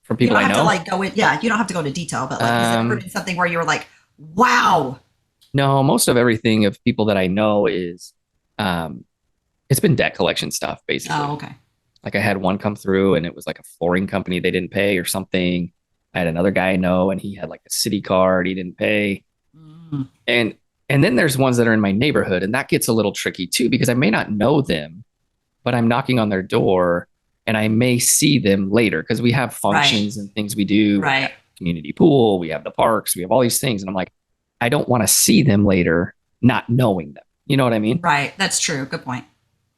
from You people don't I have to know. like go in. Yeah, you don't have to go into detail, but like, has it ever Um, been something where you were like, wow? no, most of everything of people that I know is um, it's been debt collection stuff Oh, basically. okay. Like I had one come through and it was like a flooring company they didn't pay or something. I had another guy I know and he had like a city card he didn't pay. Mm. And and then there's ones that are in my neighborhood, and that gets a little tricky too because I may not know them, but I'm knocking on their door and I may see them later because we have Right. functions and things we do. We have Right. community pool, we have the parks, we have all these things. And I'm like, I don't want to see them later, not knowing them. You know what I mean? Right. That's true. Good point.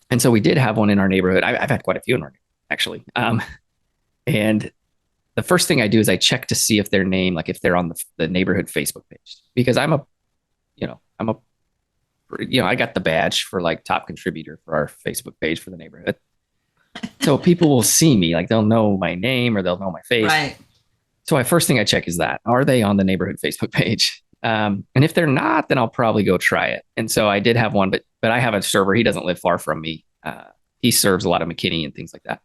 And so we did have one in our neighborhood. I've had quite a few in our neighborhood, actually. And the first thing I do is I check to see if their name, like if they're on the neighborhood Facebook page, because I'm a, I got the badge for like top contributor for our Facebook page for the neighborhood. So people will see me, like they'll know my name or they'll know my face. Right. So my first thing I check is that are they on the neighborhood Facebook page? And if they're not, then I'll probably go try it. And so I did have one, but I have a server. He doesn't live far from me. He serves a lot of McKinney and things like that.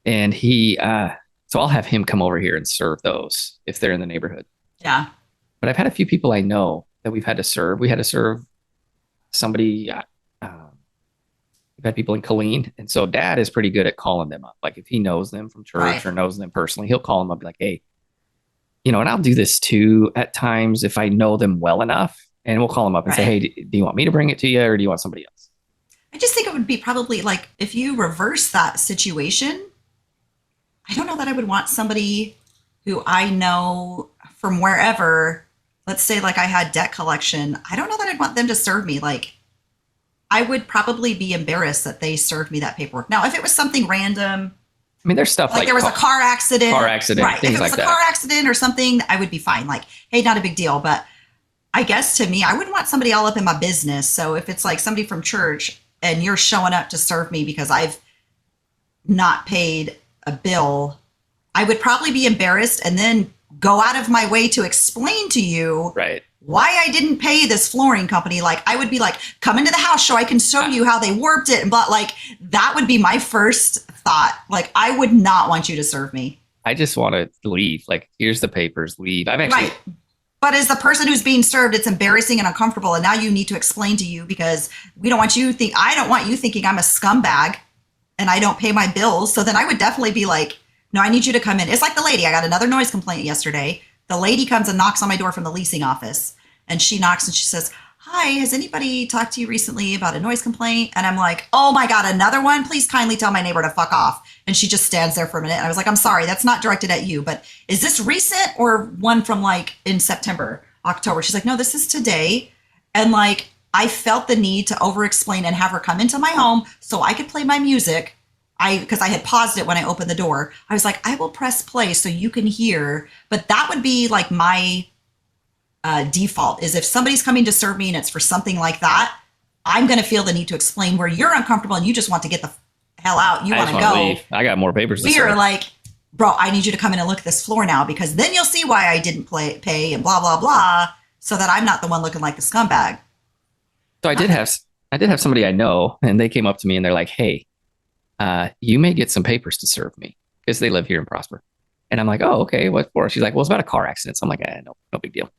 And so I'll have him come over here and serve those if they're in the neighborhood. Yeah. But I've had a few people I know that we've had to serve. We had to serve somebody. We've had people in Colleen, and so Dad is pretty good at calling them up. Like if he knows them from church Right. or knows them personally, he'll call them up, and be like, "Hey, and I'll do this too at times if I know them well enough, and we'll call them up and say, Right. "Hey, do you want me to bring it to you, or do you want somebody else?" I just think it would be probably like if you reverse that situation, I don't know that I would want somebody who I know from wherever, let's say like I had debt collection, I don't know that I'd want them to serve me. Like I would probably be embarrassed that they served me that paperwork. Now, if it was something random, I mean, there's stuff like like there was a car accident, right? If things it was like a car that. accident or something, I would be fine. Like, hey, not a big deal. But I guess to me, I wouldn't want somebody all up in my business. So if it's like somebody from church and you're showing up to serve me because I've not paid a bill, I would probably be embarrassed and then go out of my way to explain to you Right. why I didn't pay this flooring company. Like I would be like, come into the house so I can show you how they warped it. But like that would be my first thought. Like I would not want you to serve me. I just want to leave. Like, here's the papers. Leave. I've actually Right. But as the person who's being served, it's embarrassing and uncomfortable. And now you need to explain to you because we don't want you think I don't want you thinking I'm a scumbag and I don't pay my bills. So then I would definitely be like, no, I need you to come in. It's like the lady. I got another noise complaint yesterday. The lady comes and knocks on my door from the leasing office. And she knocks and she says, hi, has anybody talked to you recently about a noise complaint? And I'm like, oh my God, another one? Please kindly tell my neighbor to fuck off. And she just stands there for a minute. And I was like, I'm sorry, that's not directed at you, but is this recent or one from like in September, October? She's like, no, this is today. And like, I felt the need to over explain and have her come into my home so I could play my music. Because I had paused it when I opened the door. I was like, I will press play so you can hear. But that would be like my default is if somebody's coming to serve me and it's for something like that, I'm going to feel the need to explain where you're uncomfortable and you just want to get the hell out. You want to go. leave. I got more papers to We are serve. like, bro, I need you to come in and look at this floor now because then you'll see why I didn't pay and blah, blah, blah, so that I'm not the one looking like the scumbag. So I did have somebody I know, and they came up to me and they're like, "Hey, you may get some papers to serve me because they live here in Prosper." And I'm like, "Oh, okay. What for?" She's like, "Well, it's about a car accident." So I'm like, no big deal."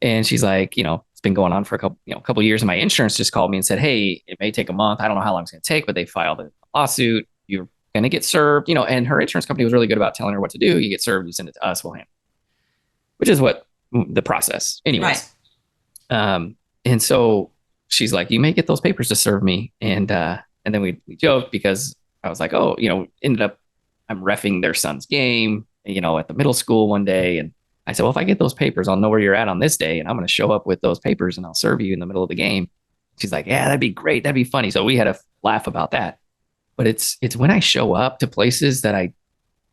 And she's like, it's been going on for a couple of years. And my insurance just called me and said, "Hey, it may take a month. I don't know how long it's going to take, but they filed a lawsuit. You're going to get served." And her insurance company was really good about telling her what to do. You get served, you send it to us, we'll handle it, which is what the process. Anyways. Right. And so she's like, "You may get those papers to serve me." And then we joked because I was like, "Oh, ended up, I'm reffing their son's game, at the middle school one day." And I said, "Well, if I get those papers, I'll know where you're at on this day. And I'm going to show up with those papers and I'll serve you in the middle of the game." She's like, "Yeah, that'd be great. That'd be funny." So we had a laugh about that. But it's when I show up to places that I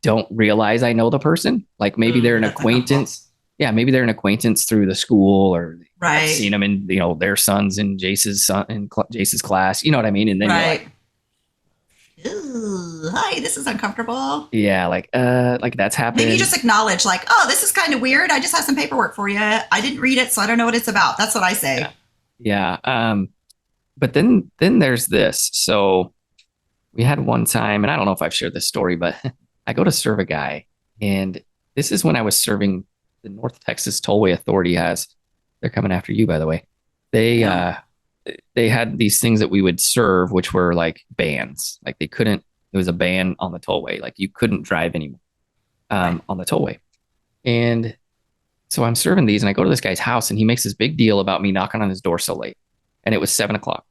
don't realize I know the person. Like maybe they're an That's uncomfortable. acquaintance. Yeah, maybe they're an acquaintance through the school, or I've Right. seen them in, their sons in Jace's class. You know what I mean? And then you're Right. like, Ooh, hi, this is uncomfortable. yeah, like that's Maybe you happened. just acknowledge, like, oh, this is kind of weird. I just have some paperwork for you. I didn't read it, so I don't know what it's about. That's what I say. Yeah. Yeah. But then there's this. So we had one time, and I don't know if I've shared this story, but I go to serve a guy, and this is when I was serving the North Texas Tollway Authority has. They're coming after you, by the way. They Yeah. they had these things that we would serve, which were like bans. Like they couldn't. It was a ban on the tollway. Like you couldn't drive anymore Right. on the tollway. And So I'm serving these and I go to this guy's house and he makes this big deal about me knocking on his door so late. And it was 7 o'clock.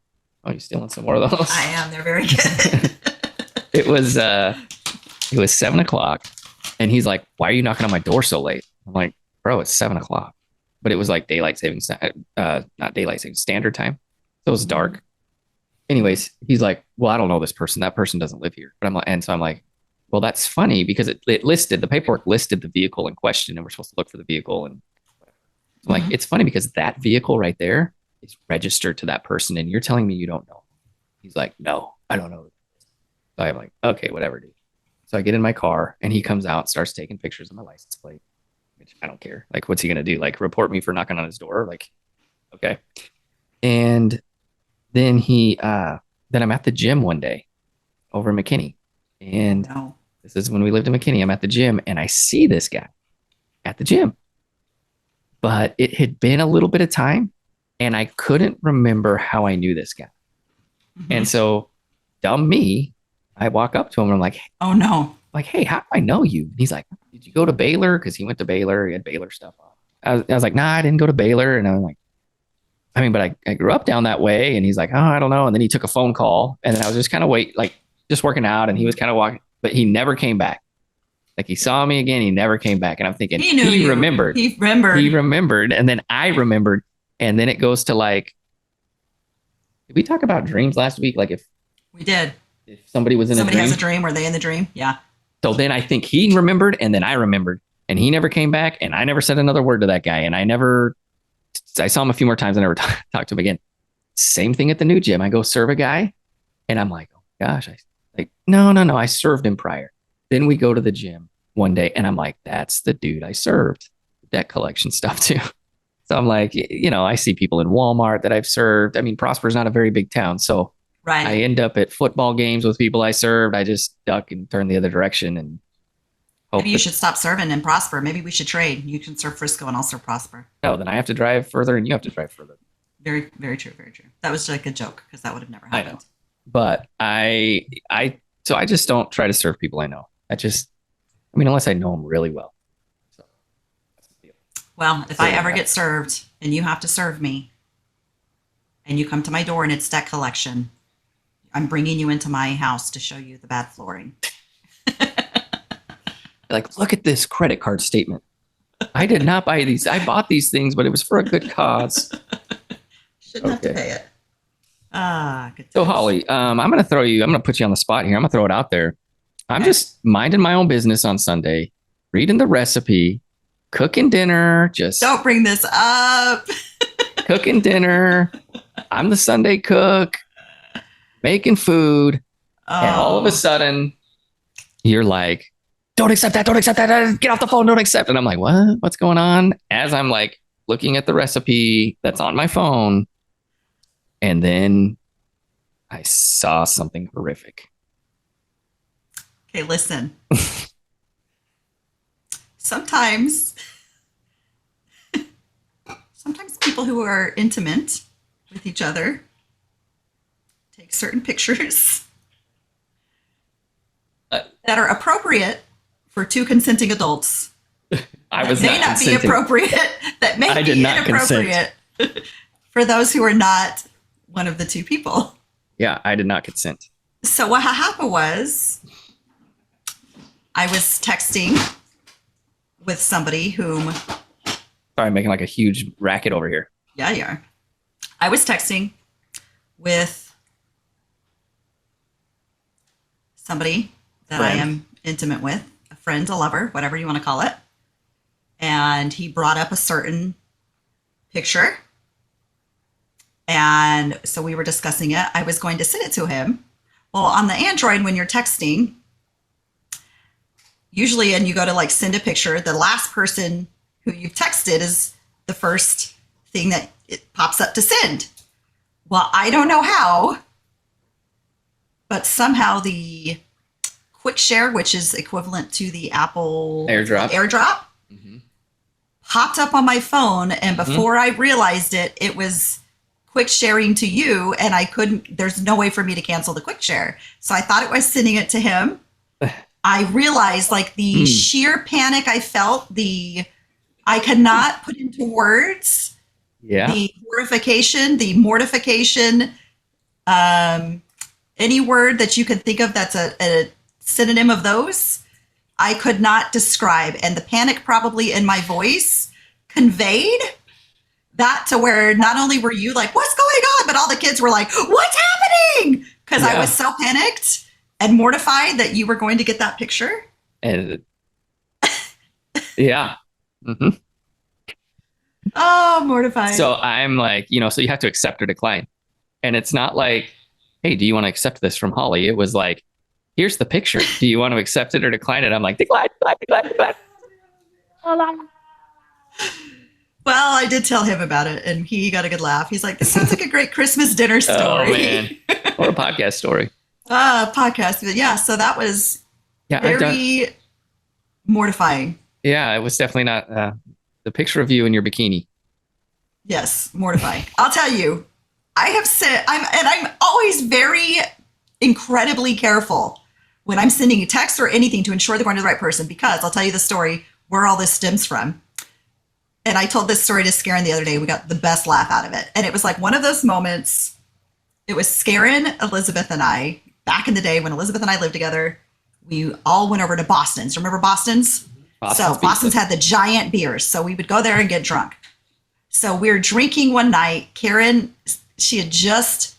Oh, you stealing some more of I those? am. They're very good. it was uh it was 7 o'clock and he's like, why are you knocking on my door so late? I'm like, bro, it's 7 o'clock. But it was like not daylight saving standard time. So it was dark. Anyways, he's like, well, I don't know this person. That person doesn't live here. But I'm like, and so I'm like, well, that's funny because it listed the paperwork listed the vehicle in question, and we're supposed to look for the vehicle. And I'm like, it's funny because that vehicle right there is registered to that person, and you're telling me you don't know. He's like, no, I don't know. So I'm like, okay, whatever, dude. So I get in my car, and he comes out, starts taking pictures of my license plate, which I don't care. Like, what's he gonna do? Like, report me for knocking on his door? Like, okay. And then I'm at the gym one day over in McKinney. And No. this is when we lived in McKinney. I'm at the gym and I see this guy at the gym. But it had been a little bit of time and I couldn't remember how I knew this guy. Mm-hmm. And so, dumb me, I walk up to him and I'm like, oh no. Like, hey, how do I know you? And he's like, did you go to Baylor? Because he went to Baylor. He had Baylor stuff on. I was like, nah, I didn't go to Baylor. And I'm like, but I grew up down that way. And he's like, oh, I don't know. And then he took a phone call. And then I was just kind of just working out. And he was kind of walking, but he never came back. Like he saw me again. He never came back. And I'm thinking, he remembered. He remembered. He remembered. And then I remembered. And then it goes to like, did we talk about dreams last week? Like we did. If somebody was in somebody a dream. Has a dream, were they in the dream? Yeah. So then I think he remembered and then I remembered and he never came back and I never said another word to that guy. And I saw him a few more times. I never talked to him again. Same thing at the new gym. I go serve a guy and I'm like, oh gosh, no. I served him prior. Then we go to the gym one day and I'm like, that's the dude I served debt collection stuff too. So I'm like, I see people in Walmart that I've served. I mean, Prosper's not a very big town. So right. I end up at football games with people I served. I just duck and turn the other direction and hope. Maybe you should stop serving and Prosper. Maybe we should trade. You can serve Frisco and I'll serve Prosper. No, then I have to drive further and you have to drive further. Very, very true. Very true. That was like a joke because that would have never happened. I know. But so I just don't try to serve people I know. Unless I know them really well. So that's the deal. Well, if I ever get served and you have to serve me and you come to my door and it's debt collection, I'm bringing you into my house to show you the bad flooring. Like, look at this credit card statement. I did not buy these. I bought these things, but it was for a good cause. Shouldn't have to pay it. Good. So Holly, I'm going to put you on the spot here. I'm going to throw it out there. I'm just minding my own business on Sunday, reading the recipe, cooking dinner. Just don't bring this up. Cooking dinner. I'm the Sunday cook, making food. And all of a sudden you're like, don't accept that. Don't accept that. Get off the phone. Don't accept. And I'm like, what? What's going on? As I'm like looking at the recipe that's on my phone. And then I saw something horrific. Okay, listen. Sometimes people who are intimate with each other take certain pictures that are appropriate for two consenting adults. I was not consenting. Be appropriate. That may be inappropriate for those who are not one of the two people. Yeah, I did not consent. So what happened was I was texting with somebody whom... Sorry, I'm making like a huge racket over here. Yeah, you are. I was texting with somebody that I am intimate with, a friend, a lover, whatever you want to call it. And he brought up a certain picture. And so we were discussing it. I was going to send it to him. Well, on the Android, when you're texting, usually, and you go to like send a picture, the last person who you've texted is the first thing that it pops up to send. Well, I don't know how, but somehow the quick share, which is equivalent to the Apple AirDrop popped up on my phone. And before I realized it, it was quick sharing to you. And there's no way for me to cancel the quick share. So I thought it was sending it to him. I realized like the sheer panic I felt, I cannot put into words Yeah. the horrification, the mortification, um, any word that you could think of that's a synonym of those. I could not describe. And the panic probably in my voice conveyed that to where not only were you like, what's going on? But all the kids were like, what's happening? Because I was Yeah. so panicked and mortified that you were going to get that picture. And yeah. Hmm. Oh, mortified. So I'm like, so you have to accept or decline. And it's not like, hey, do you want to accept this from Holly? It was like, here's the picture. Do you want to accept it or decline it? I'm like, decline, decline, decline, decline. Well, I did tell him about it and he got a good laugh. He's like, this sounds like a great Christmas dinner Oh man. story. Or a podcast story. Podcast. But yeah, so that was Yeah, I've done. very mortifying. Yeah, it was definitely not the picture of you in your bikini. Yes, mortifying. I'll tell you, I have said, I'm always very incredibly careful when I'm sending a text or anything to ensure they're going to the right person because I'll tell you the story where all this stems from. And I told this story to Scaren the other day. We got the best laugh out of it. And it was like one of those moments. It was Scaren, Elizabeth, and I back in the day when Elizabeth and I lived together. We all went over to Boston's. Remember Boston's? Boston's had the giant beers. So we would go there and get drunk. So we were drinking one night. Karen, she had just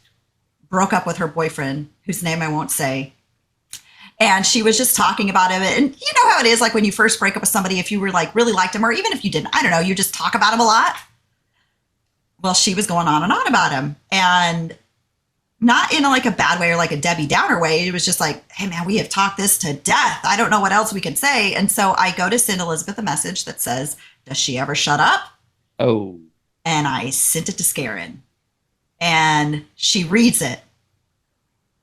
broke up with her boyfriend, whose name I won't say. And she was just talking about him. And you know how it is, like when you first break up with somebody, if you were like really liked him, or even if you didn't, I don't know, you just talk about him a lot. Well, she was going on and on about him. And not in like a bad way or like a Debbie Downer way. It was just like, hey man, we have talked this to death. I don't know what else we can say. And so I go to send Elizabeth a message that says, does she ever shut up? Oh. And I sent it to Scaren. And she reads it.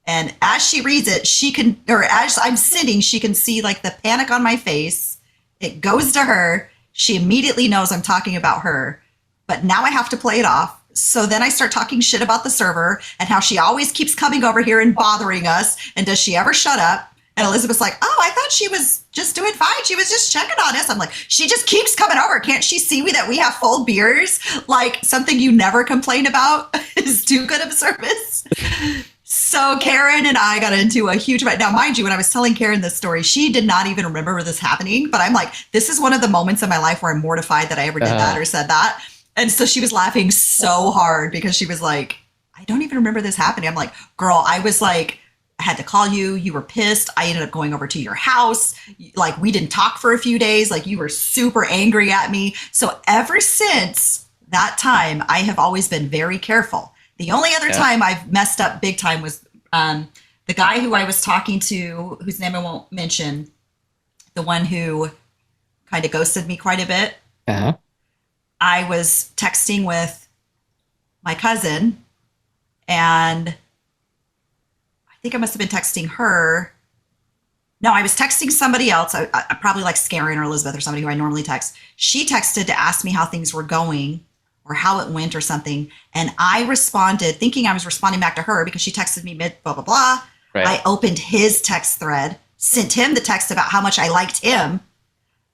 And as she reads it, she can, or as I'm sitting, she can see like the panic on my face. It goes to her. She immediately knows I'm talking about her. But now I have to play it off. So then I start talking shit about the server and how she always keeps coming over here and bothering us. And does she ever shut up? And Elizabeth's like, oh, I thought she was just doing fine. She was just checking on us. I'm like, she just keeps coming over. Can't she see that we have full beers? Like something you never complain about is too good of service. So Karen and I got into a huge fight. Now, mind you, when I was telling Karen this story, she did not even remember this happening. But I'm like, this is one of the moments in my life where I'm mortified that I ever did that or said that. And so she was laughing so hard because she was like, I don't even remember this happening. I'm like, girl, I was like, I had to call you. You were pissed. I ended up going over to your house. Like we didn't talk for a few days. Like you were super angry at me. So ever since that time, I have always been very careful. The only other time I've messed up big time was the guy who I was talking to, whose name I won't mention, the one who kind of ghosted me quite a bit. Uh-huh. I was texting with my cousin, and I think I must have been texting her. No, I was texting somebody else. I probably like Scaren or Elizabeth or somebody who I normally text. She texted to ask me how things were going or how it went or something. And I responded thinking I was responding back to her because she texted me mid blah, blah, blah. Right. I opened his text thread, sent him the text about how much I liked him,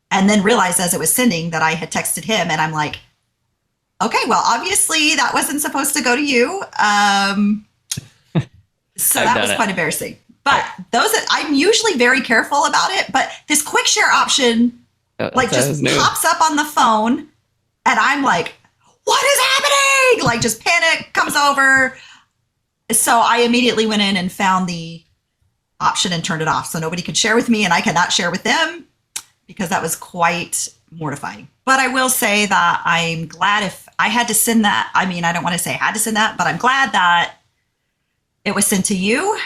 and then realized as it was sending that I had texted him. And I'm like, okay, well, obviously that wasn't supposed to go to you. So that was quite embarrassing. But I'm usually very careful about it. But this quick share option, just pops up on the phone. And I'm like, what is happening? Like just panic comes over. So I immediately went in and found the option and turned it off. So nobody could share with me and I cannot share with them because that was quite mortifying. But I will say that I'm glad if I had to send that. I mean, I don't want to say I had to send that, but I'm glad that it was sent to you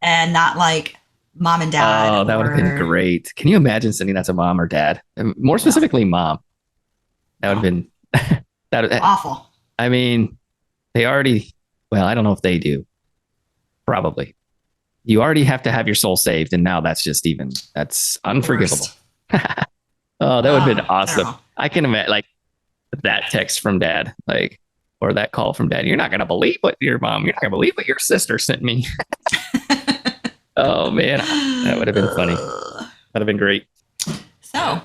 and not like mom and dad. Oh, that would have been great. Can you imagine sending that to mom or dad? More specifically, mom. That would have been awful. I mean, they already, well, I don't know if they do. Probably. You already have to have your soul saved. And now that's unforgivable. Oh, that would have been awesome. Terrible. I can imagine like that text from dad, or that call from dad. You're not going to believe what you're not going to believe what your sister sent me. Oh man, that would have been funny. That'd have been great. So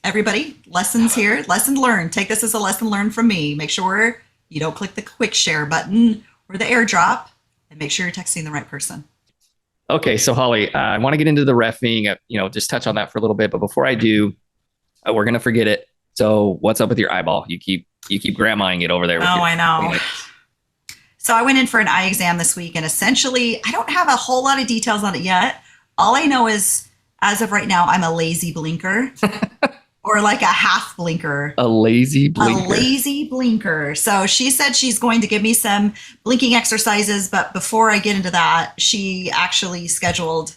everybody, lessons here, lesson learned. Take this as a lesson learned from me. Make sure you don't click the quick share button or the airdrop, and make sure you're texting the right person. Okay, so Holly, I want to get into the reffing, just touch on that for a little bit. But before I do, we're gonna forget it. So, what's up with your eyeball? You keep grandmaing it over there. Oh, I know. So I went in for an eye exam this week, and essentially, I don't have a whole lot of details on it yet. All I know is, as of right now, I'm a lazy blinker. Or like a half blinker. A lazy blinker. A lazy blinker. So she said she's going to give me some blinking exercises, but before I get into that, she actually scheduled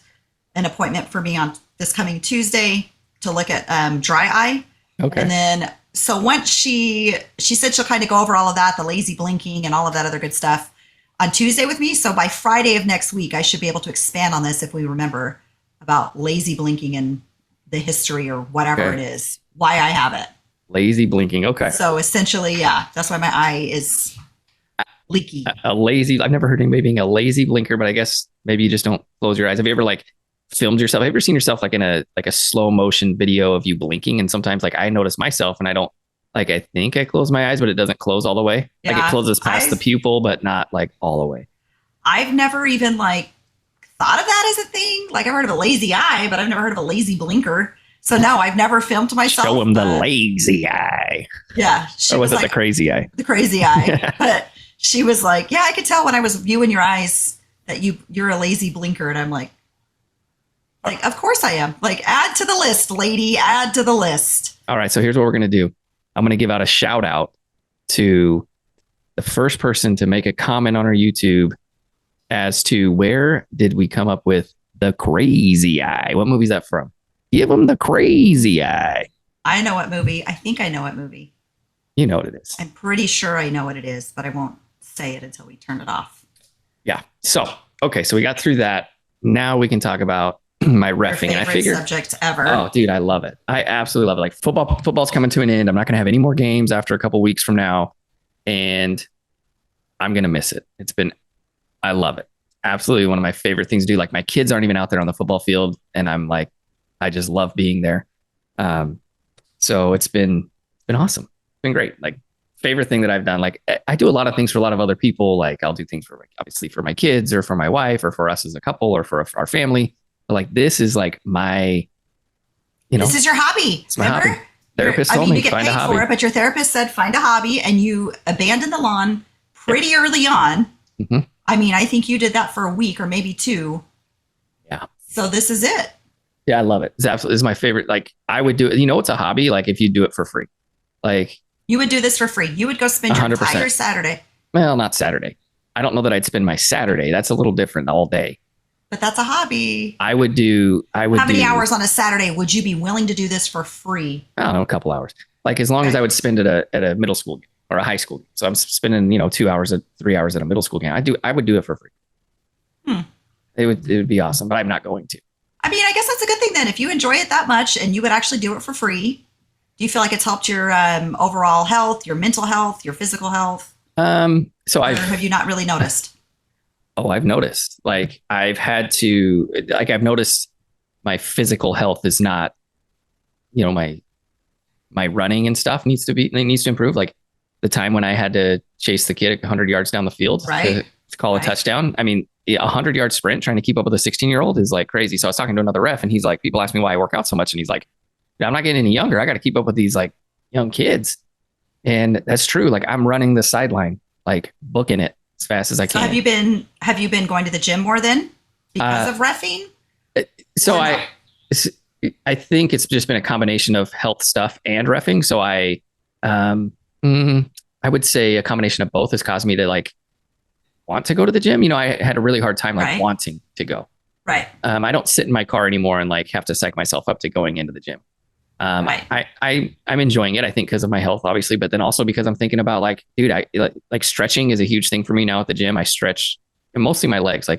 an appointment for me on this coming Tuesday to look at dry eye. Okay. And then, so once she said she'll kind of go over all of that, the lazy blinking and all of that other good stuff on Tuesday with me. So by Friday of next week, I should be able to expand on this if we remember about lazy blinking and the history or whatever it is, why I have it. Lazy blinking. Okay. So essentially, yeah, that's why my eye is leaky. I've never heard anybody being a lazy blinker, but I guess maybe you just don't close your eyes. Have you ever filmed yourself? Have you ever seen yourself in a slow motion video of you blinking? And sometimes I notice myself and I don't I think I close my eyes, but it doesn't close all the way. Yeah, it closes past the pupil, but not all the way. I've never even thought of that as a thing. I've heard of a lazy eye, but I've never heard of a lazy blinker. So no, I've never filmed myself. Show him the lazy eye. Yeah. Or was it the crazy eye? The crazy eye. But she was like, yeah, I could tell when I was viewing your eyes that you're a lazy blinker. And I'm like, of course I am. Add to the list, lady, add to the list. All right. So here's what we're going to do. I'm going to give out a shout out to the first person to make a comment on our YouTube as to where did we come up with the crazy eye? What movie is that from? Give him the crazy eye. I know what movie. I think I know what movie. You know what it is. I'm pretty sure I know what it is, but I won't say it until we turn it off. Yeah. So, okay. So we got through that. Now we can talk about my reffing. And I figured subject ever. Oh, dude, I love it. I absolutely love it. Football's coming to an end. I'm not going to have any more games after a couple weeks from now. And I'm going to miss it. I love it. Absolutely one of my favorite things to do. My kids aren't even out there on the football field. And I'm I just love being there. So it's been awesome. It's been great. Favorite thing that I've done. I do a lot of things for a lot of other people. I'll do things for obviously for my kids or for my wife or for us as a couple or for our family. But this is my, this is your hobby. It's my hobby. Therapist told me you get find a paid hobby. for it, but your therapist said find a hobby, and you abandoned the lawn pretty early on. Mm-hmm. I think you did that for a week or maybe 2. Yeah. So this is it. Yeah, I love it. It's absolutely, it's my favorite. I would do it. It's a hobby. If you do it for free, you would do this for free. You would go spend your 100%. entire Saturday. Well, not Saturday. I don't know that I'd spend my Saturday. That's a little different all day. But that's a hobby. How many hours on a Saturday would you be willing to do this for free? I don't know, a couple hours. As long as I would spend it at a middle school game or a high school game. So I'm spending, 2 hours, 3 hours at a middle school game. I would do it for free. It would be awesome, but I'm not going to. I guess that's a good thing then. If you enjoy it that much and you would actually do it for free, do you feel like it's helped your overall health, your mental health, your physical health? Have you not really noticed? Oh, I've noticed. I've noticed my physical health is not, my running and stuff needs to improve. The time when I had to chase the kid 100 yards down the field to call a touchdown. 100-yard sprint trying to keep up with a 16-year-old is crazy. So I was talking to another ref and he's people ask me why I work out so much. And he's like, I'm not getting any younger. I got to keep up with these young kids. And that's true. I'm running the sideline, booking it as fast as I can. So have you been going to the gym more then because of reffing? So I think it's just been a combination of health stuff and reffing. So I would say a combination of both has caused me to want to go to the gym. I had a really hard time wanting to go. Right. I don't sit in my car anymore and have to psych myself up to going into the gym. Right. I'm enjoying it, I think, because of my health, obviously, but then also because I'm thinking about dude, I stretching is a huge thing for me now at the gym. I stretch mostly my legs. I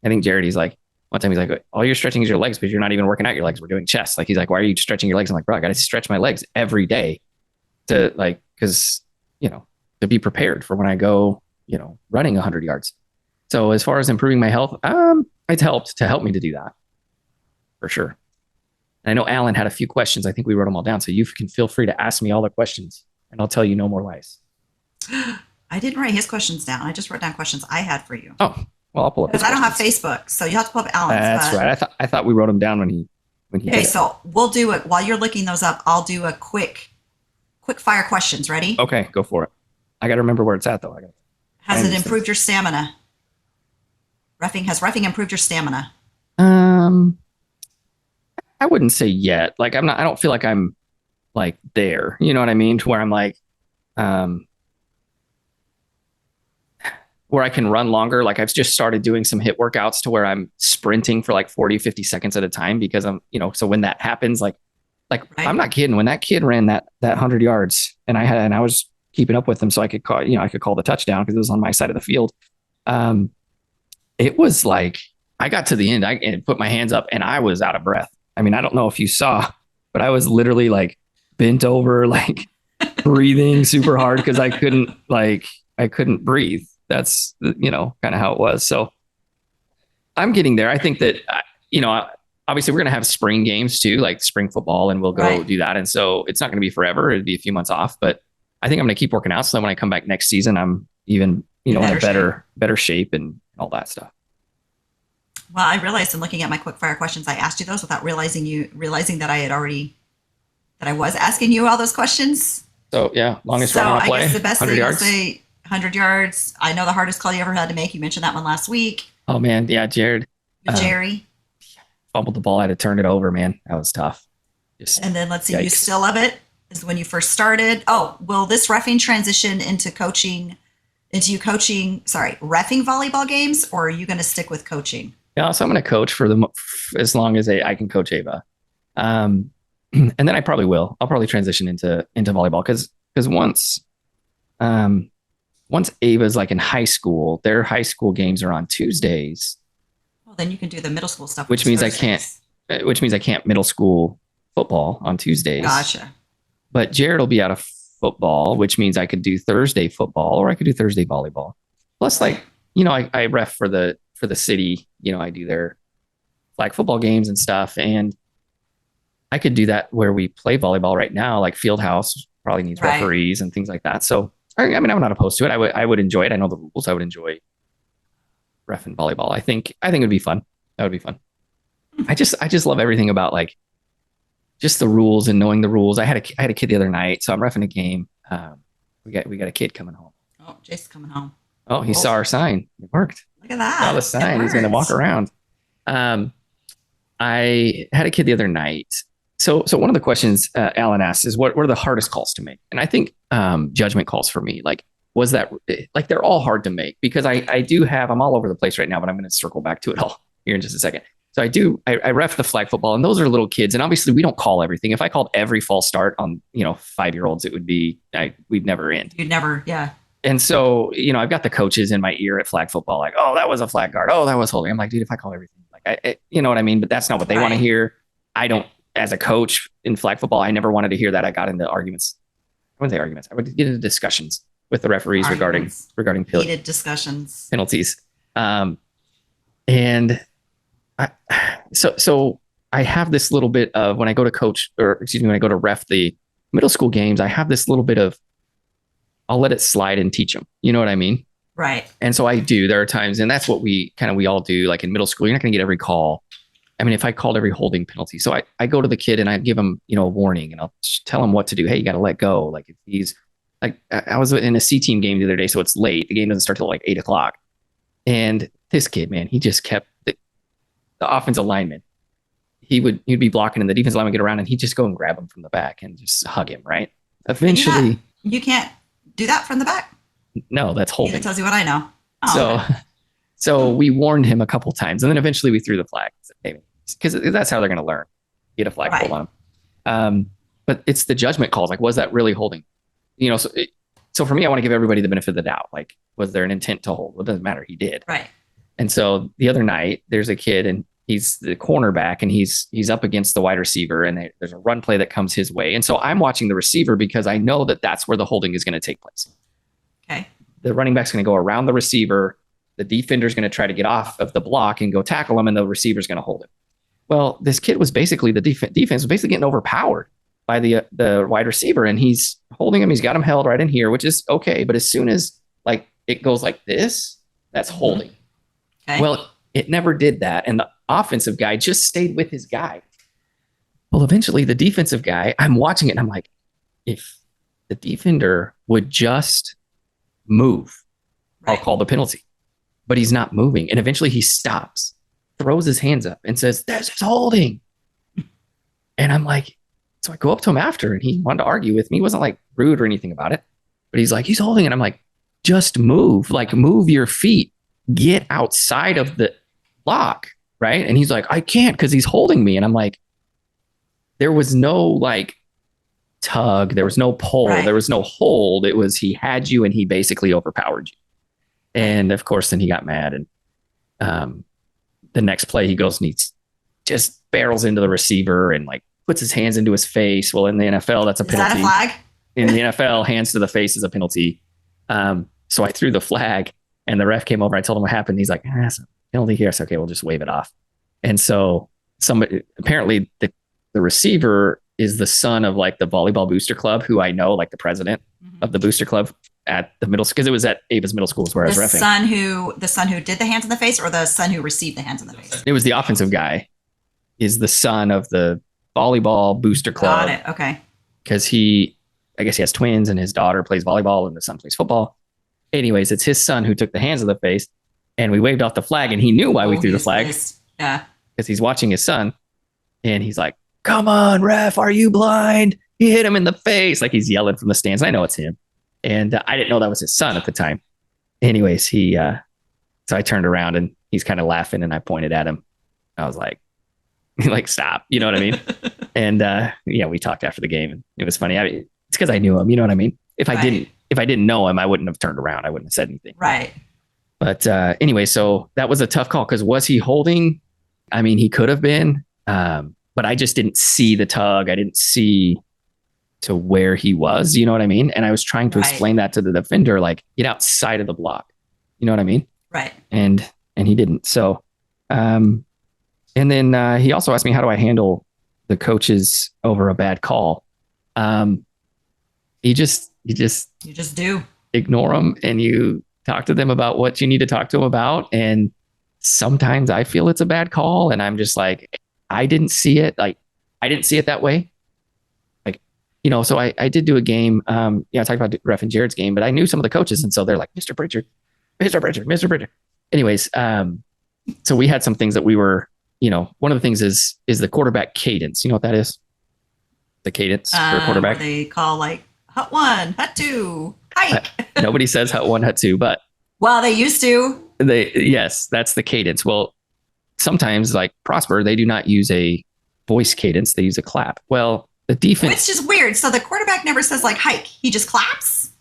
think Jared, he's one time he's all you're stretching is your legs, but you're not even working out your legs. We're doing chest. He's why are you stretching your legs? I'm bro, I got to stretch my legs every day to because, to be prepared for when I go, running 100 yards. So as far as improving my health, it's helped to help me to do that for sure. And I know Alan had a few questions. I think we wrote them all down. So you can feel free to ask me all the questions and I'll tell you no more lies. I didn't write his questions down. I just wrote down questions I had for you. Oh, well, I'll pull up Because his I don't have questions. Facebook, so you have to pull up Alan's. That's But right. I thought we wrote them down when he okay, did it. so we'll do it while you're looking those up. I'll do a quick fire questions. Ready? Okay, go for it. I got to remember where it's at though. I got Has it improved your stamina? Has roughing improved your stamina? Um, I wouldn't say yet. Like I'm not. I don't feel like I'm like there. You know what I mean? To where I'm like, um, where I can run longer. Like I've just started doing some hit workouts to where I'm sprinting for like 40, 50 seconds at a time because so when that happens, like Right. I'm not kidding. When that kid ran that 100 yards and I was keeping up with him so I could call the touchdown because it was on my side of the field. Um, it was like, I got to the end, and put my hands up and I was out of breath. I mean, I don't know if you saw, but I was literally like bent over, like breathing super hard because I couldn't breathe. That's kind of how it was. So I'm getting there. I think that obviously we're going to have spring games too, like spring football, and we'll go Right. do that. And so it's not going to be forever. It'll be a few months off, but I think I'm going to keep working out. So that when I come back next season, I'm even In in a better shape. better shape and all that stuff. Well, I realized in looking at my quick fire questions, I asked you those without realizing that I was asking you all those questions. So yeah, longest So run on a I play, guess the best 100 thing I'll yards. say, 100 yards. I know the hardest call you ever had to make. You mentioned that one last week Oh man, yeah, Jared with Jerry. fumbled the ball. I had to turn it over, man. That was tough. Just And then let's see, you yikes. still love it is when you first started. Oh, will this roughing transition into you coaching, sorry, reffing volleyball games, or are you going to stick with coaching? Yeah, so I'm going to coach for as long as I can coach Ava. Um, and then I probably will. I'll probably transition into volleyball because um, once Ava's like in high school, their high school games are on Tuesdays, Well, then you can do the middle school stuff, which which is means I can't Thursdays. which means I can't middle school football on Tuesdays. Gotcha. But Jared will be out of football, which means I could do Thursday football or I could do Thursday volleyball. Plus, Right. like, I ref for the city. I do their flag football games and stuff. And I could do that where we play volleyball right now, like field house probably needs Right. referees and things like that. So I mean, I'm not opposed to it. I would enjoy it. I know the rules. I would enjoy ref and volleyball. I think it would be fun. That would be fun. I just love everything about like just the rules and knowing the rules. I had a kid the other night, so I'm refing a game. We got a kid coming home. Oh, Jake's coming home. Oh, he saw Oh, our sign. It worked. look at Saw the that. It sign. He's going to walk worked. around. Um, I had a kid the other night. So one of the questions Alan asked is what are the hardest calls to make? And I think judgment calls for me, like, was that like they're all hard to make because I do have, I'm all over the place right now, but I'm going to circle back to it all here in just a second. So I ref the flag football and those are little kids. And obviously we don't call everything. If I called every false start on, 5-year-olds, it would be, we'd never end. You'd never, yeah. And so, I've got the coaches in my ear at flag football, like, oh, that was a flag guard. Oh, that was holding. I'm like, dude, if I call everything, like, you know what I mean? But that's not what they want to Right. hear. I don't, as a coach in flag football, I never wanted to hear that. I got into arguments. I wouldn't say arguments. I would get into discussions with the referees Arguments. regarding Heated discussions. penalties. And so I have this little bit of when I go to coach, or excuse me, when I go to ref the middle school games, I have this little bit of I'll let it slide and teach them. You know what I mean? Right. And so I do. There are times, and that's what we all do. Like in middle school, you're not going to get every call. I mean, if I called every holding penalty, so I go to the kid and I give him, a warning, and I'll tell him what to do. Hey, you got to let go. Like if he's like, I was in a C team game the other day, so it's late. The game doesn't start till like 8 o'clock. And this kid, man, he just kept the offensive lineman. He'd be blocking, and the defensive lineman would get around, and he'd just go and grab him from the back and just hug him. Right. Eventually, You can't do that from the back. no, that's holding. That tells you what I know. Oh, So, okay. so we warned him a couple times, and then eventually we threw the flag because that's how they're going to learn. Get a flag Right. pulled on them. But it's the judgment calls. Like, was that really holding? So for me, I want to give everybody the benefit of the doubt. Like, was there an intent to hold? Well, it doesn't matter. He did. Right. And so the other night, there's a kid, and he's the cornerback, and he's up against the wide receiver, and there's a run play that comes his way. And so I'm watching the receiver because I know that that's where the holding is going to take place. Okay. The running back's going to go around the receiver. The defender's going to try to get off of the block and go tackle him, and the receiver's going to hold him. Well, this kid was basically defense was basically getting overpowered by the wide receiver, and he's holding him. He's got him held right in here, which is okay. But as soon as like it goes like this, that's holding. Okay. Well, it never did that, and the offensive guy just stayed with his guy. Well, eventually, the defensive guy, I'm watching it, and I'm like, if the defender would just move, I'll call the penalty. But he's not moving, and eventually he stops, throws his hands up, and says, "This is holding." And I'm like, so I go up to him after, and he wanted to argue with me. He wasn't like rude or anything about it, but he's like, he's holding. And I'm like, just move, like move your feet, get outside of the block. Right. And he's like, I can't because he's holding me. And I'm like, there was no like tug, there was no pull, there was no hold. It was he had you and he basically overpowered you. And of course, then he got mad. And the next play, he goes and he just barrels into the receiver and like puts his hands into his face. Well, in the NFL, that's a penalty. Is that a flag? In the NFL, hands to the face is a penalty. So I threw the flag and the ref came over. I told him what happened. He's like, that's a penalty here. I said, okay, we'll just wave it off. And so somebody, apparently the receiver is the son of like the volleyball booster club, who I know, like the president of the booster club at the middle, because it was at Ava's middle school where I was reffing. The son who did the hands in the face, or the son who received the hands in the face? It was the offensive guy is the son of the volleyball booster club. Got it. Okay. Because I guess he has twins and his daughter plays volleyball and the son plays football. Anyways, it's his son who took the hands in the face, and we waved off the flag, and he knew why we threw the flag. Yeah. Because he's watching his son, and he's like, come on, ref, are you blind? He hit him in the face. Like he's yelling from the stands. I know it's him. And I didn't know that was his son at the time. Anyways, so I turned around and he's kind of laughing, and I pointed at him. I was like, stop. You know what I mean? And yeah, we talked after the game, and it was funny. It's because I knew him. You know what I mean? If I didn't know him, I wouldn't have turned around. I wouldn't have said anything. Right. But anyway, so that was a tough call because was he holding? I mean, he could have been, but I just didn't see the tug. I didn't see to where he was. You know what I mean? And I was trying to explain that to the defender, like get outside of the block. You know what I mean? Right. And he didn't. So, and then he also asked me, how do I handle the coaches over a bad call? You just do ignore them, and you talk to them about what you need to talk to them about. And sometimes I feel it's a bad call, and I'm just like, I didn't see it. Like, I didn't see it that way. Like, you know, so I did do a game. I talked about ref and Jared's game, but I knew some of the coaches. And so they're like, Mr. Pritchard. Anyways, so we had some things that we were, you know, one of the things is the quarterback cadence. You know what that is? The cadence for a quarterback. They call like hut one, hut two, hike. Nobody says hut one, hut two, but. Well, they used to. Yes, that's the cadence. Well, sometimes like Prosper, they do not use a voice cadence. They use a clap. Well, the defense. It's just weird. So the quarterback never says like hike. He just claps.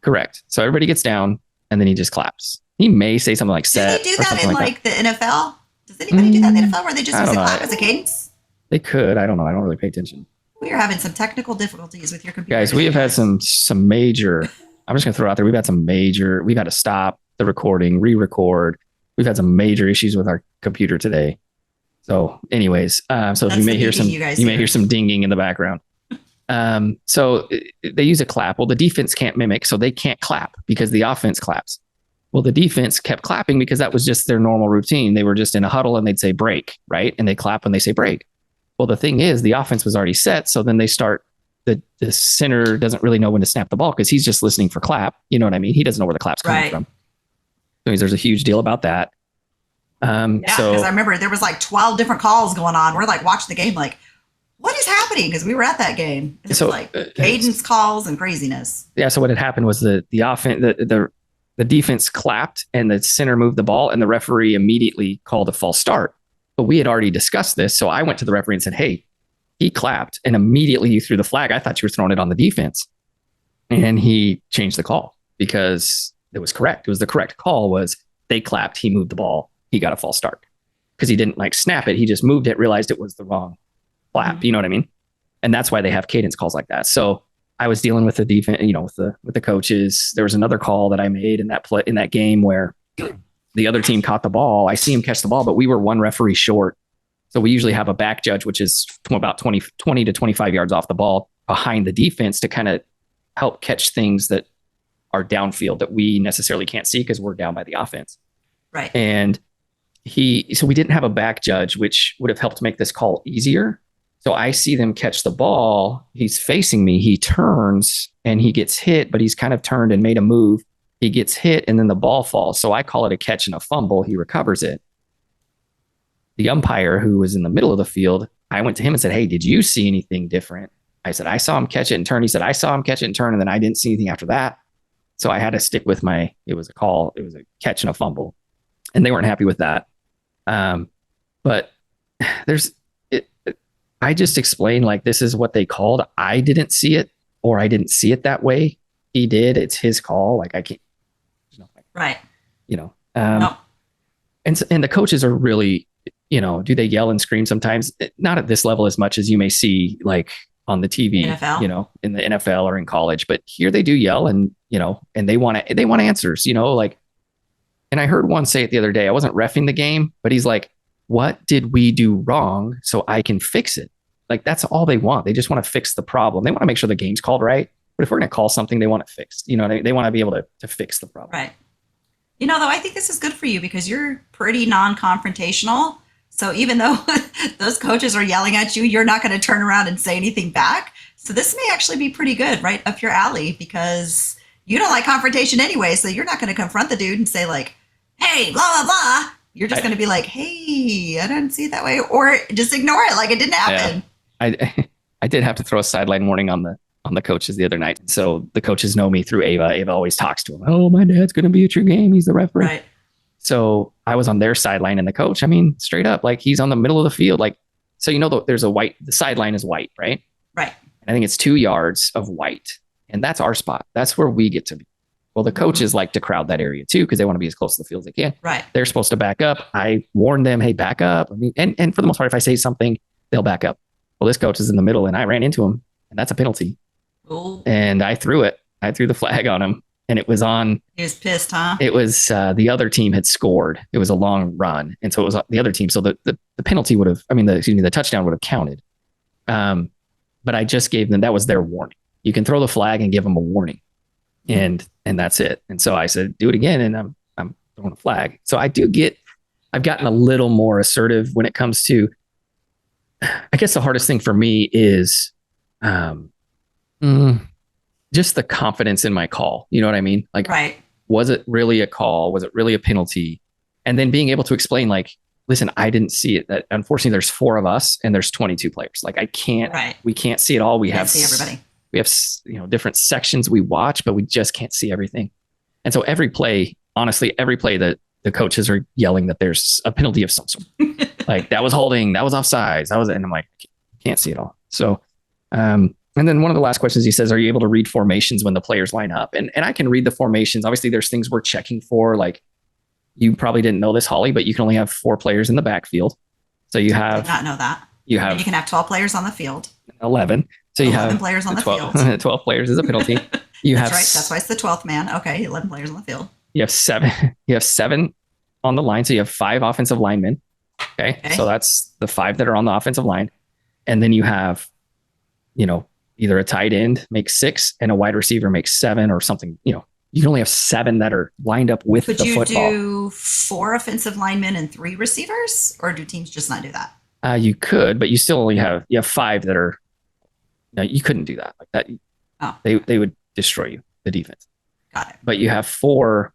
Correct. So everybody gets down and then he just claps. He may say something like set. Do they do that in like the NFL? Does anybody do that in the NFL where they just use a clap as a cadence? They could. I don't know. I don't really pay attention. We are having some technical difficulties with your computer. Guys, we have had some major, I'm just going to throw it out there. We've had to stop the recording, re-record. We've had some major issues with our computer today. So anyways, so you may hear some dinging in the background. So they use a clap. Well, the defense can't mimic, so they can't clap because the offense claps. Well, the defense kept clapping because that was just their normal routine. They were just in a huddle and they'd say break, right? And they clap when they say break. Well, the thing is the offense was already set. So then they start, the center doesn't really know when to snap the ball because he's just listening for clap. You know what I mean? He doesn't know where the clap's coming from. So there's a huge deal about that. Because I remember there was like 12 different calls going on. We're like watching the game like, what is happening? Because we were at that game. It was like cadence calls and craziness. Yeah, so what had happened was the defense clapped and the center moved the ball and the referee immediately called a false start. But we had already discussed this. So I went to the referee and said, hey, he clapped and immediately you threw the flag. I thought you were throwing it on the defense. And he changed the call because it was correct. It was the correct call was they clapped. He moved the ball. He got a false start because he didn't like snap it. He just moved it, realized it was the wrong clap. Mm-hmm. You know what I mean? And that's why they have cadence calls like that. So I was dealing with the defense, you know, with the coaches. There was another call that I made in that game where the other team caught the ball. I see him catch the ball, but we were one referee short. So we usually have a back judge, which is about 20 to 25 yards off the ball behind the defense to kind of help catch things that are downfield that we necessarily can't see because we're down by the offense. Right. And so we didn't have a back judge, which would have helped make this call easier. So I see them catch the ball. He's facing me. He turns and he gets hit, but he's kind of turned and made a move. He gets hit and then the ball falls. So I call it a catch and a fumble. He recovers it. The umpire, who was in the middle of the field, I went to him and said, "Hey, did you see anything different?" I said, "I saw him catch it and turn." He said, "I saw him catch it and turn, and then I didn't see anything after that." So I had to stick with it was a call. It was a catch and a fumble. And they weren't happy with that. But there's it. I just explained like this is what they called. I didn't see it, or I didn't see it that way. He did. It's his call. Like I can't. Right. No. And the coaches are really, do they yell and scream sometimes? Not at this level as much as you may see like on the TV, NFL. In the NFL or in college. But here they do yell and they want answers. Like. And I heard one say it the other day. I wasn't reffing the game, but he's like, "What did we do wrong so I can fix it?" Like that's all they want. They just want to fix the problem. They want to make sure the game's called right. But if we're going to call something, they want it fixed. They want to be able to fix the problem. Right. Though I think this is good for you because you're pretty non-confrontational. So even though those coaches are yelling at you, you're not going to turn around and say anything back. So this may actually be pretty good, right up your alley, because you don't like confrontation anyway. So you're not going to confront the dude and say like, "Hey, blah, blah, blah." You're just going to be like, "Hey, I didn't see it that way." Or just ignore it like it didn't happen. Yeah. I did have to throw a sideline warning on the coaches the other night. So the coaches know me through Ava. Ava always talks to him. "Oh, my dad's going to be at your game. He's the referee." Right. So I was on their sideline and the coach, straight up, like he's on the middle of the field. Like, so, there's the sideline is white, right? Right. And I think it's 2 yards of white. And that's our spot. That's where we get to be. Well, the coaches like to crowd that area too, because they want to be as close to the field as they can. Right. They're supposed to back up. I warned them, "Hey, back up." And for the most part, if I say something, they'll back up. Well, this coach is in the middle and I ran into him, and that's a penalty. Ooh. And I threw it. I threw the flag on him, and it was on. He was pissed, huh? It was the other team had scored. It was a long run. And so it was the other team. So the penalty would have, the touchdown would have counted. But I just gave them, that was their warning. You can throw the flag and give them a warning. And that's it. And so I said, "Do it again." And I'm throwing a flag. So I've gotten a little more assertive when it comes to, I guess the hardest thing for me is just the confidence in my call. You know what I mean? Like, right. Was it really a call? Was it really a penalty? And then being able to explain like, "Listen, I didn't see it. That unfortunately there's 4 of us and there's 22 players. Like we can't see it all. We have see everybody. We have different sections we watch, but we just can't see everything." And so every play that the coaches are yelling that there's a penalty of some sort. Like that was holding, that was offsides, and I'm like, can't see it all. So, and then one of the last questions he says, "Are you able to read formations when the players line up?" And I can read the formations. Obviously there's things we're checking for. Like you probably didn't know this, Holly, but you can only have 4 players in the backfield. So you have, I did not know that. And you can have 12 players on the field. 11. So you 11 have players on the 12, field. 12 players is a penalty. That's right. That's why it's the 12th man. Okay. 11 players on the field. You have 7. You have 7 on the line. So you have 5 offensive linemen. Okay. So that's the 5 that are on the offensive line. And then you have, either a tight end makes 6 and a wide receiver makes 7 or something. You can only have 7 that are lined up with the football. Could you do 4 offensive linemen and 3 receivers, or do teams just not do that? You could, but you still only have 5 that are. No, you couldn't do that like that. Oh. They would destroy you, the defense. Got it. But you have 4.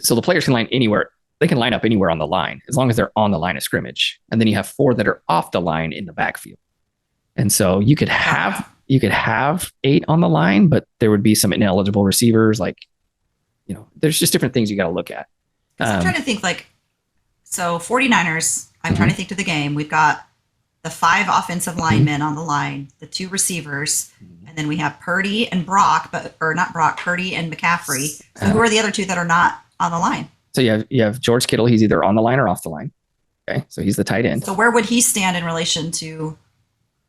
So the players can line anywhere. They can line up anywhere on the line as long as they're on the line of scrimmage. And then you have 4 that are off the line in the backfield. And so you could have 8 on the line, but there would be some ineligible receivers. Like, there's just different things you got to look at. I'm trying to think so 49ers, I'm trying to think to the game. We've got the 5 offensive linemen on the line, the 2 receivers, and then we have Purdy and Brock, Purdy and McCaffrey. So who are the other 2 that are not on the line? So you have George Kittle. He's either on the line or off the line. Okay, so he's the tight end. So where would he stand in relation to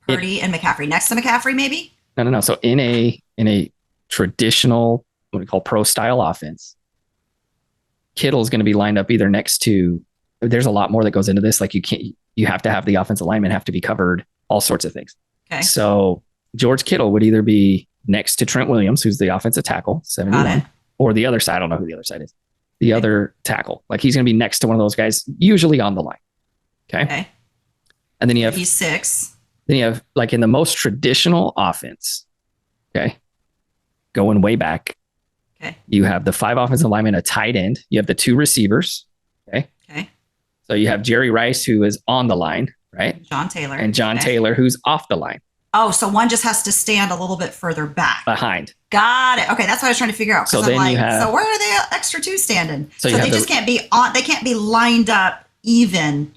Purdy and McCaffrey? Next to McCaffrey, maybe? No. So in a traditional, what we call pro style offense, Kittle is going to be lined up either next to there's a lot more that goes into this. Like you have to have the offensive linemen have to be covered, all sorts of things. Okay. So George Kittle would either be next to Trent Williams, who's the offensive tackle, 71, or the other side. I don't know who the other side is. The other tackle. Like he's going to be next to one of those guys, usually on the line. Okay. And then he's 6. Then you have like in the most traditional offense. Okay. Going way back. Okay. You have the 5 offensive linemen, a tight end. You have the 2 receivers. Okay. So you have Jerry Rice, who is on the line, right? John Taylor. And John Taylor, who's off the line. Oh, so one just has to stand a little bit further back. Behind. Got it. Okay, that's what I was trying to figure out. So then you have. So where are the extra 2 standing? So they just can't be on. They can't be lined up even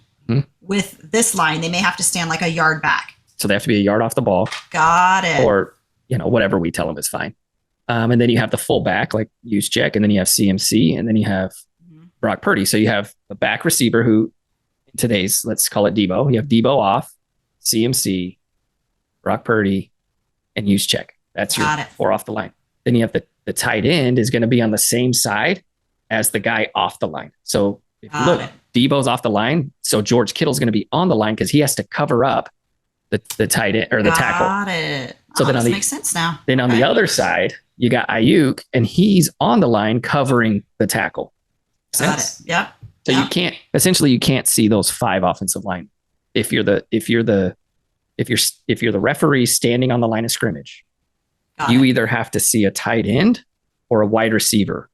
with this line. They may have to stand like a yard back. So they have to be a yard off the ball. Got it. Or whatever we tell them is fine. And then you have the fullback like Juszczyk, and then you have CMC, and then you have Brock Purdy. So you have a back receiver who today's, let's call it Debo. You have Debo off, CMC, Brock Purdy, and Juszczyk. That's your 4 off the line. Then you have the tight end is going to be on the same side as the guy off the line. So if you look, Debo's off the line. So George Kittle's going to be on the line because he has to cover up the tight end or the tackle. Got it. So then makes sense now. Then on the other side, you got Ayuk, and he's on the line covering the tackle. Got it. Yep. So you can't see those 5 offensive line if you're the referee standing on the line of scrimmage. You either have to see a tight end or a wide receiver.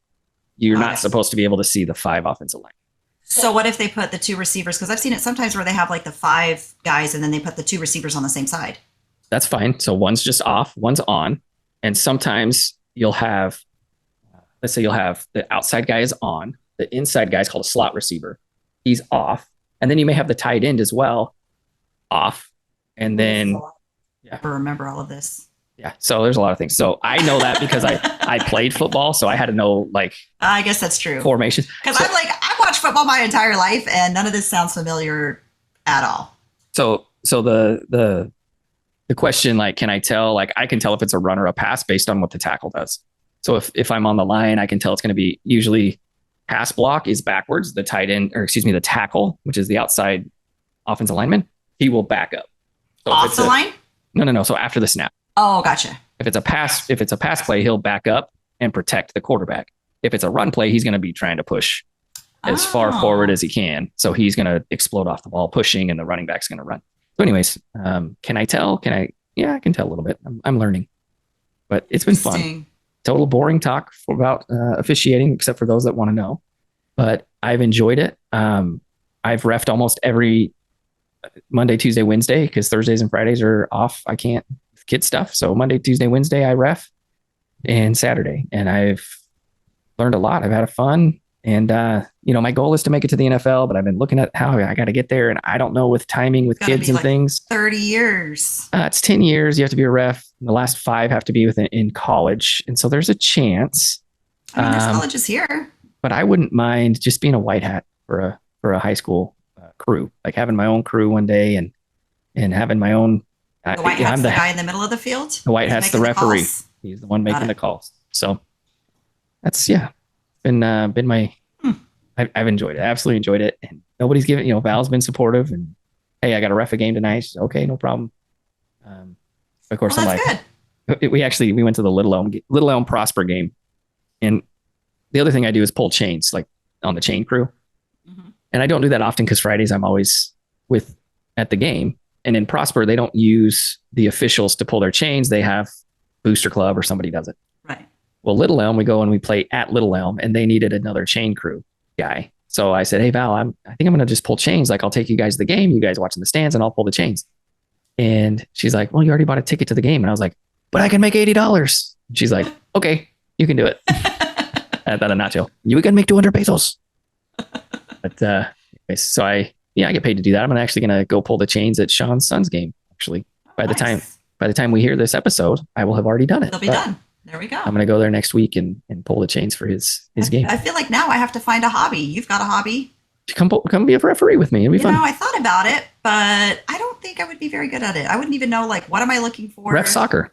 You're not supposed to be able to see the 5 offensive line. So what if they put the 2 receivers? Because I've seen it sometimes where they have like the 5 guys and then they put the 2 receivers on the same side. That's fine. So one's just off, one's on. And sometimes you'll have, let's say you'll have the outside guy is on, the inside guy is called a slot receiver. He's off. And then you may have the tight end as well off. And then, I remember all of this. Yeah. So there's a lot of things. So I know that because I played football. So I had to know I guess that's true. Formation. Because I've watched football my entire life and none of this sounds familiar at all. So the question, can I tell, I can tell if it's a run or a pass based on what the tackle does. So if I'm on the line, I can tell it's going to be usually pass block is backwards. The tight end, the tackle, which is the outside offensive lineman, he will back up. So off the line? No. So after the snap. Oh, gotcha. If it's a pass play, he'll back up and protect the quarterback. If it's a run play, he's going to be trying to push as far forward as he can. So he's going to explode off the ball, pushing, and the running back's going to run. So anyways, can I tell? Yeah, I can tell a little bit. I'm learning, but it's been fun. Total boring talk about officiating, except for those that want to know, but I've enjoyed it. I've reffed almost every Monday, Tuesday, Wednesday, because Thursdays and Fridays are off. I can't kid stuff. So Monday, Tuesday, Wednesday, I ref, and Saturday. And I've learned a lot. I've had fun. And, my goal is to make it to the NFL, but I've been looking at how I got to get there. And I don't know with timing with kids and things. 30 years. It's 10 years. You have to be a ref. And the last 5 have to be in college. And so there's a chance. There's colleges here. But I wouldn't mind just being a white hat for a high school crew, like having my own crew one day and having my own. The white hat's the guy in the middle of the field? The white hat's the referee. He's the one making the calls. So that's, been my, I've enjoyed it. Absolutely enjoyed it. And nobody's giving, Val's been supportive and, hey, I got to ref a game tonight. She's, okay, no problem. Of course, I'm good. We went to the Little Elm Prosper game. And the other thing I do is pull chains, on the chain crew. Mm-hmm. And I don't do that often because Fridays I'm always at the game. And in Prosper, they don't use the officials to pull their chains. They have Booster Club or somebody does it. Right. Well, Little Elm, we go and we play at Little Elm, and they needed another chain crew guy. So I said, hey, Val, I think I'm going to just pull chains. I'll take you guys to the game. You guys watching the stands, and I'll pull the chains. And she's like, well, you already bought a ticket to the game. And I was like, but I can make $80. She's like, okay, you can do it. I thought a nacho. You can make 200 pesos. But so I get paid to do that. I'm actually going to go pull the chains at Sean's son's game. Actually, by the time we hear this episode, I will have already done it. It'll be done. There we go. I'm going to go there next week and pull the chains for his game. I feel like now I have to find a hobby. You've got a hobby. Come be a referee with me. It'll be fun. I thought about it, but I don't think I would be very good at it. I wouldn't even know, what am I looking for? Ref soccer.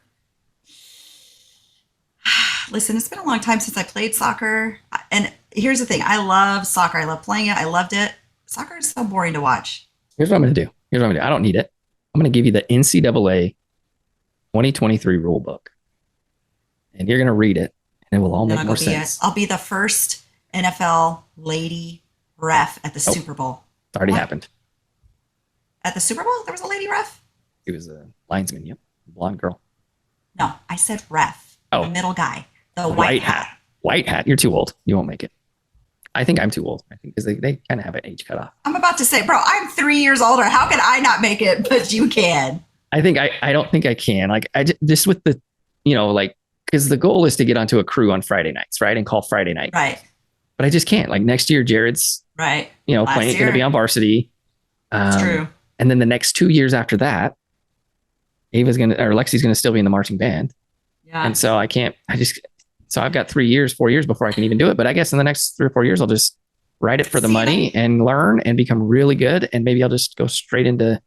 Listen, it's been a long time since I played soccer. And here's the thing. I love soccer. I love playing it. I loved it. Soccer is so boring to watch. Here's what I'm going to do. I don't need it. I'm going to give you the NCAA 2023 rule book, and you're going to read it, and it will all make more sense. I'll be the first NFL lady ref at the Super Bowl. It's already happened. At the Super Bowl, there was a lady ref? She was a linesman, yep. Blonde girl. No, I said ref. The middle guy. The white hat. White hat. You're too old. You won't make it. I think I'm too old. I think because they kind of have an age cutoff. I'm about to say, bro, I'm 3 years older. How can I not make it? But you can. I think I don't think I can. Like I just with the, like because the goal is to get onto a crew on Friday nights, right, and call Friday night. Right. But I just can't. Like next year, Jared's right. Playing going to be on varsity. That's true. And then the next 2 years after that, Lexi's gonna still be in the marching band. Yeah. And so I can't. So I've got 3 years, 4 years before I can even do it. But I guess in the next 3 or 4 years, I'll just write it for the money and learn and become really good. And maybe I'll just go straight into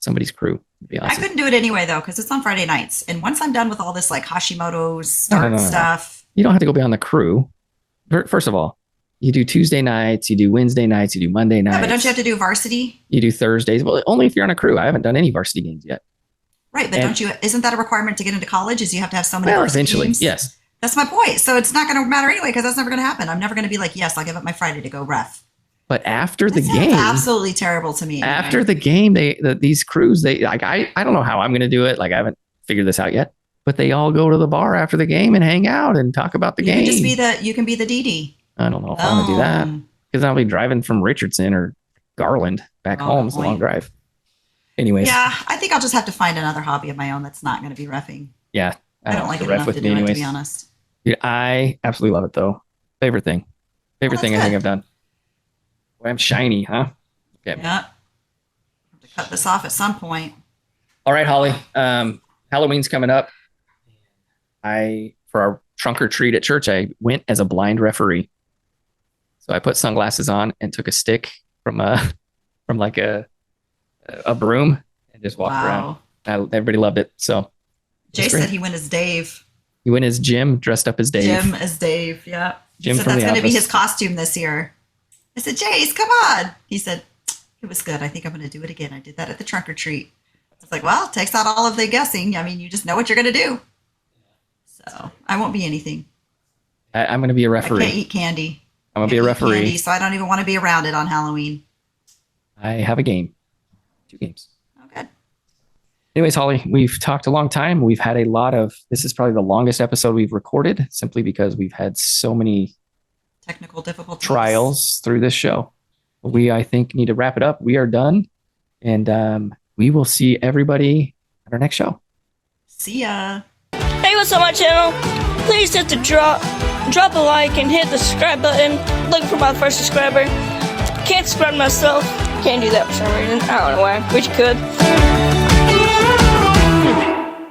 somebody's crew. Awesome. I couldn't do it anyway, though, because it's on Friday nights. And once I'm done with all this like Hashimoto stuff. You don't have to go be on the crew. First of all, you do Tuesday nights, you do Wednesday nights, you do Monday nights. Yeah, but don't you have to do varsity? You do Thursdays. Well, only if you're on a crew. I haven't done any varsity games yet. Right, but isn't that a requirement to get into college? Is you have to have so many varsity eventually, games? Yes. That's my point. So it's not going to matter anyway, because that's never going to happen. I'm never going to be like, yes, I'll give up my Friday to go ref. But after the game, absolutely terrible to me. After the game, these crews, I don't know how I'm going to do it. Like I haven't figured this out yet. But they all go to the bar after the game and hang out and talk about the game. You can be the DD. I don't know if I want to do that because I'll be driving from Richardson or Garland back home. It's a long drive. Anyways. Yeah, I think I'll just have to find another hobby of my own that's not going to be reffing. Yeah. I don't like it enough to do it, to be honest. Dude, I absolutely love it, though. Favorite thing I think I've done. Boy, I'm shiny, huh? Okay. Yeah. Have to cut this off at some point. All right, Holly. Halloween's coming up. For our trunk or treat at church, I went as a blind referee. So I put sunglasses on and took a stick from like a broom and just walked around. Everybody loved it. So Jay said he went as Dave. He went as Jim, dressed up as Dave. Jim as Dave, yeah. Jim so that's going to be his costume this year. I said, Jayce, come on. He said, it was good. I think I'm going to do it again. I did that at the trunk or treat. I was like, well, it takes out all of the guessing. I mean, you just know what you're going to do. So I won't be anything. I'm going to be a referee. I can't eat candy. I'm going to be a referee. Candy, so I don't even want to be around it on Halloween. I have a game. 2 games. Oh, good. Anyways, Holly, we've talked a long time. We've had this is probably the longest episode we've recorded simply because we've had so many technical difficulties trials through this show. We, I think, need to wrap it up. We are done. And we will see everybody at our next show. See ya. Hey, what's up, my channel? Please hit the drop a like and hit the subscribe button. Looking for my first subscriber. Can't subscribe myself. Can't do that for some reason. I don't know why. Wish you could.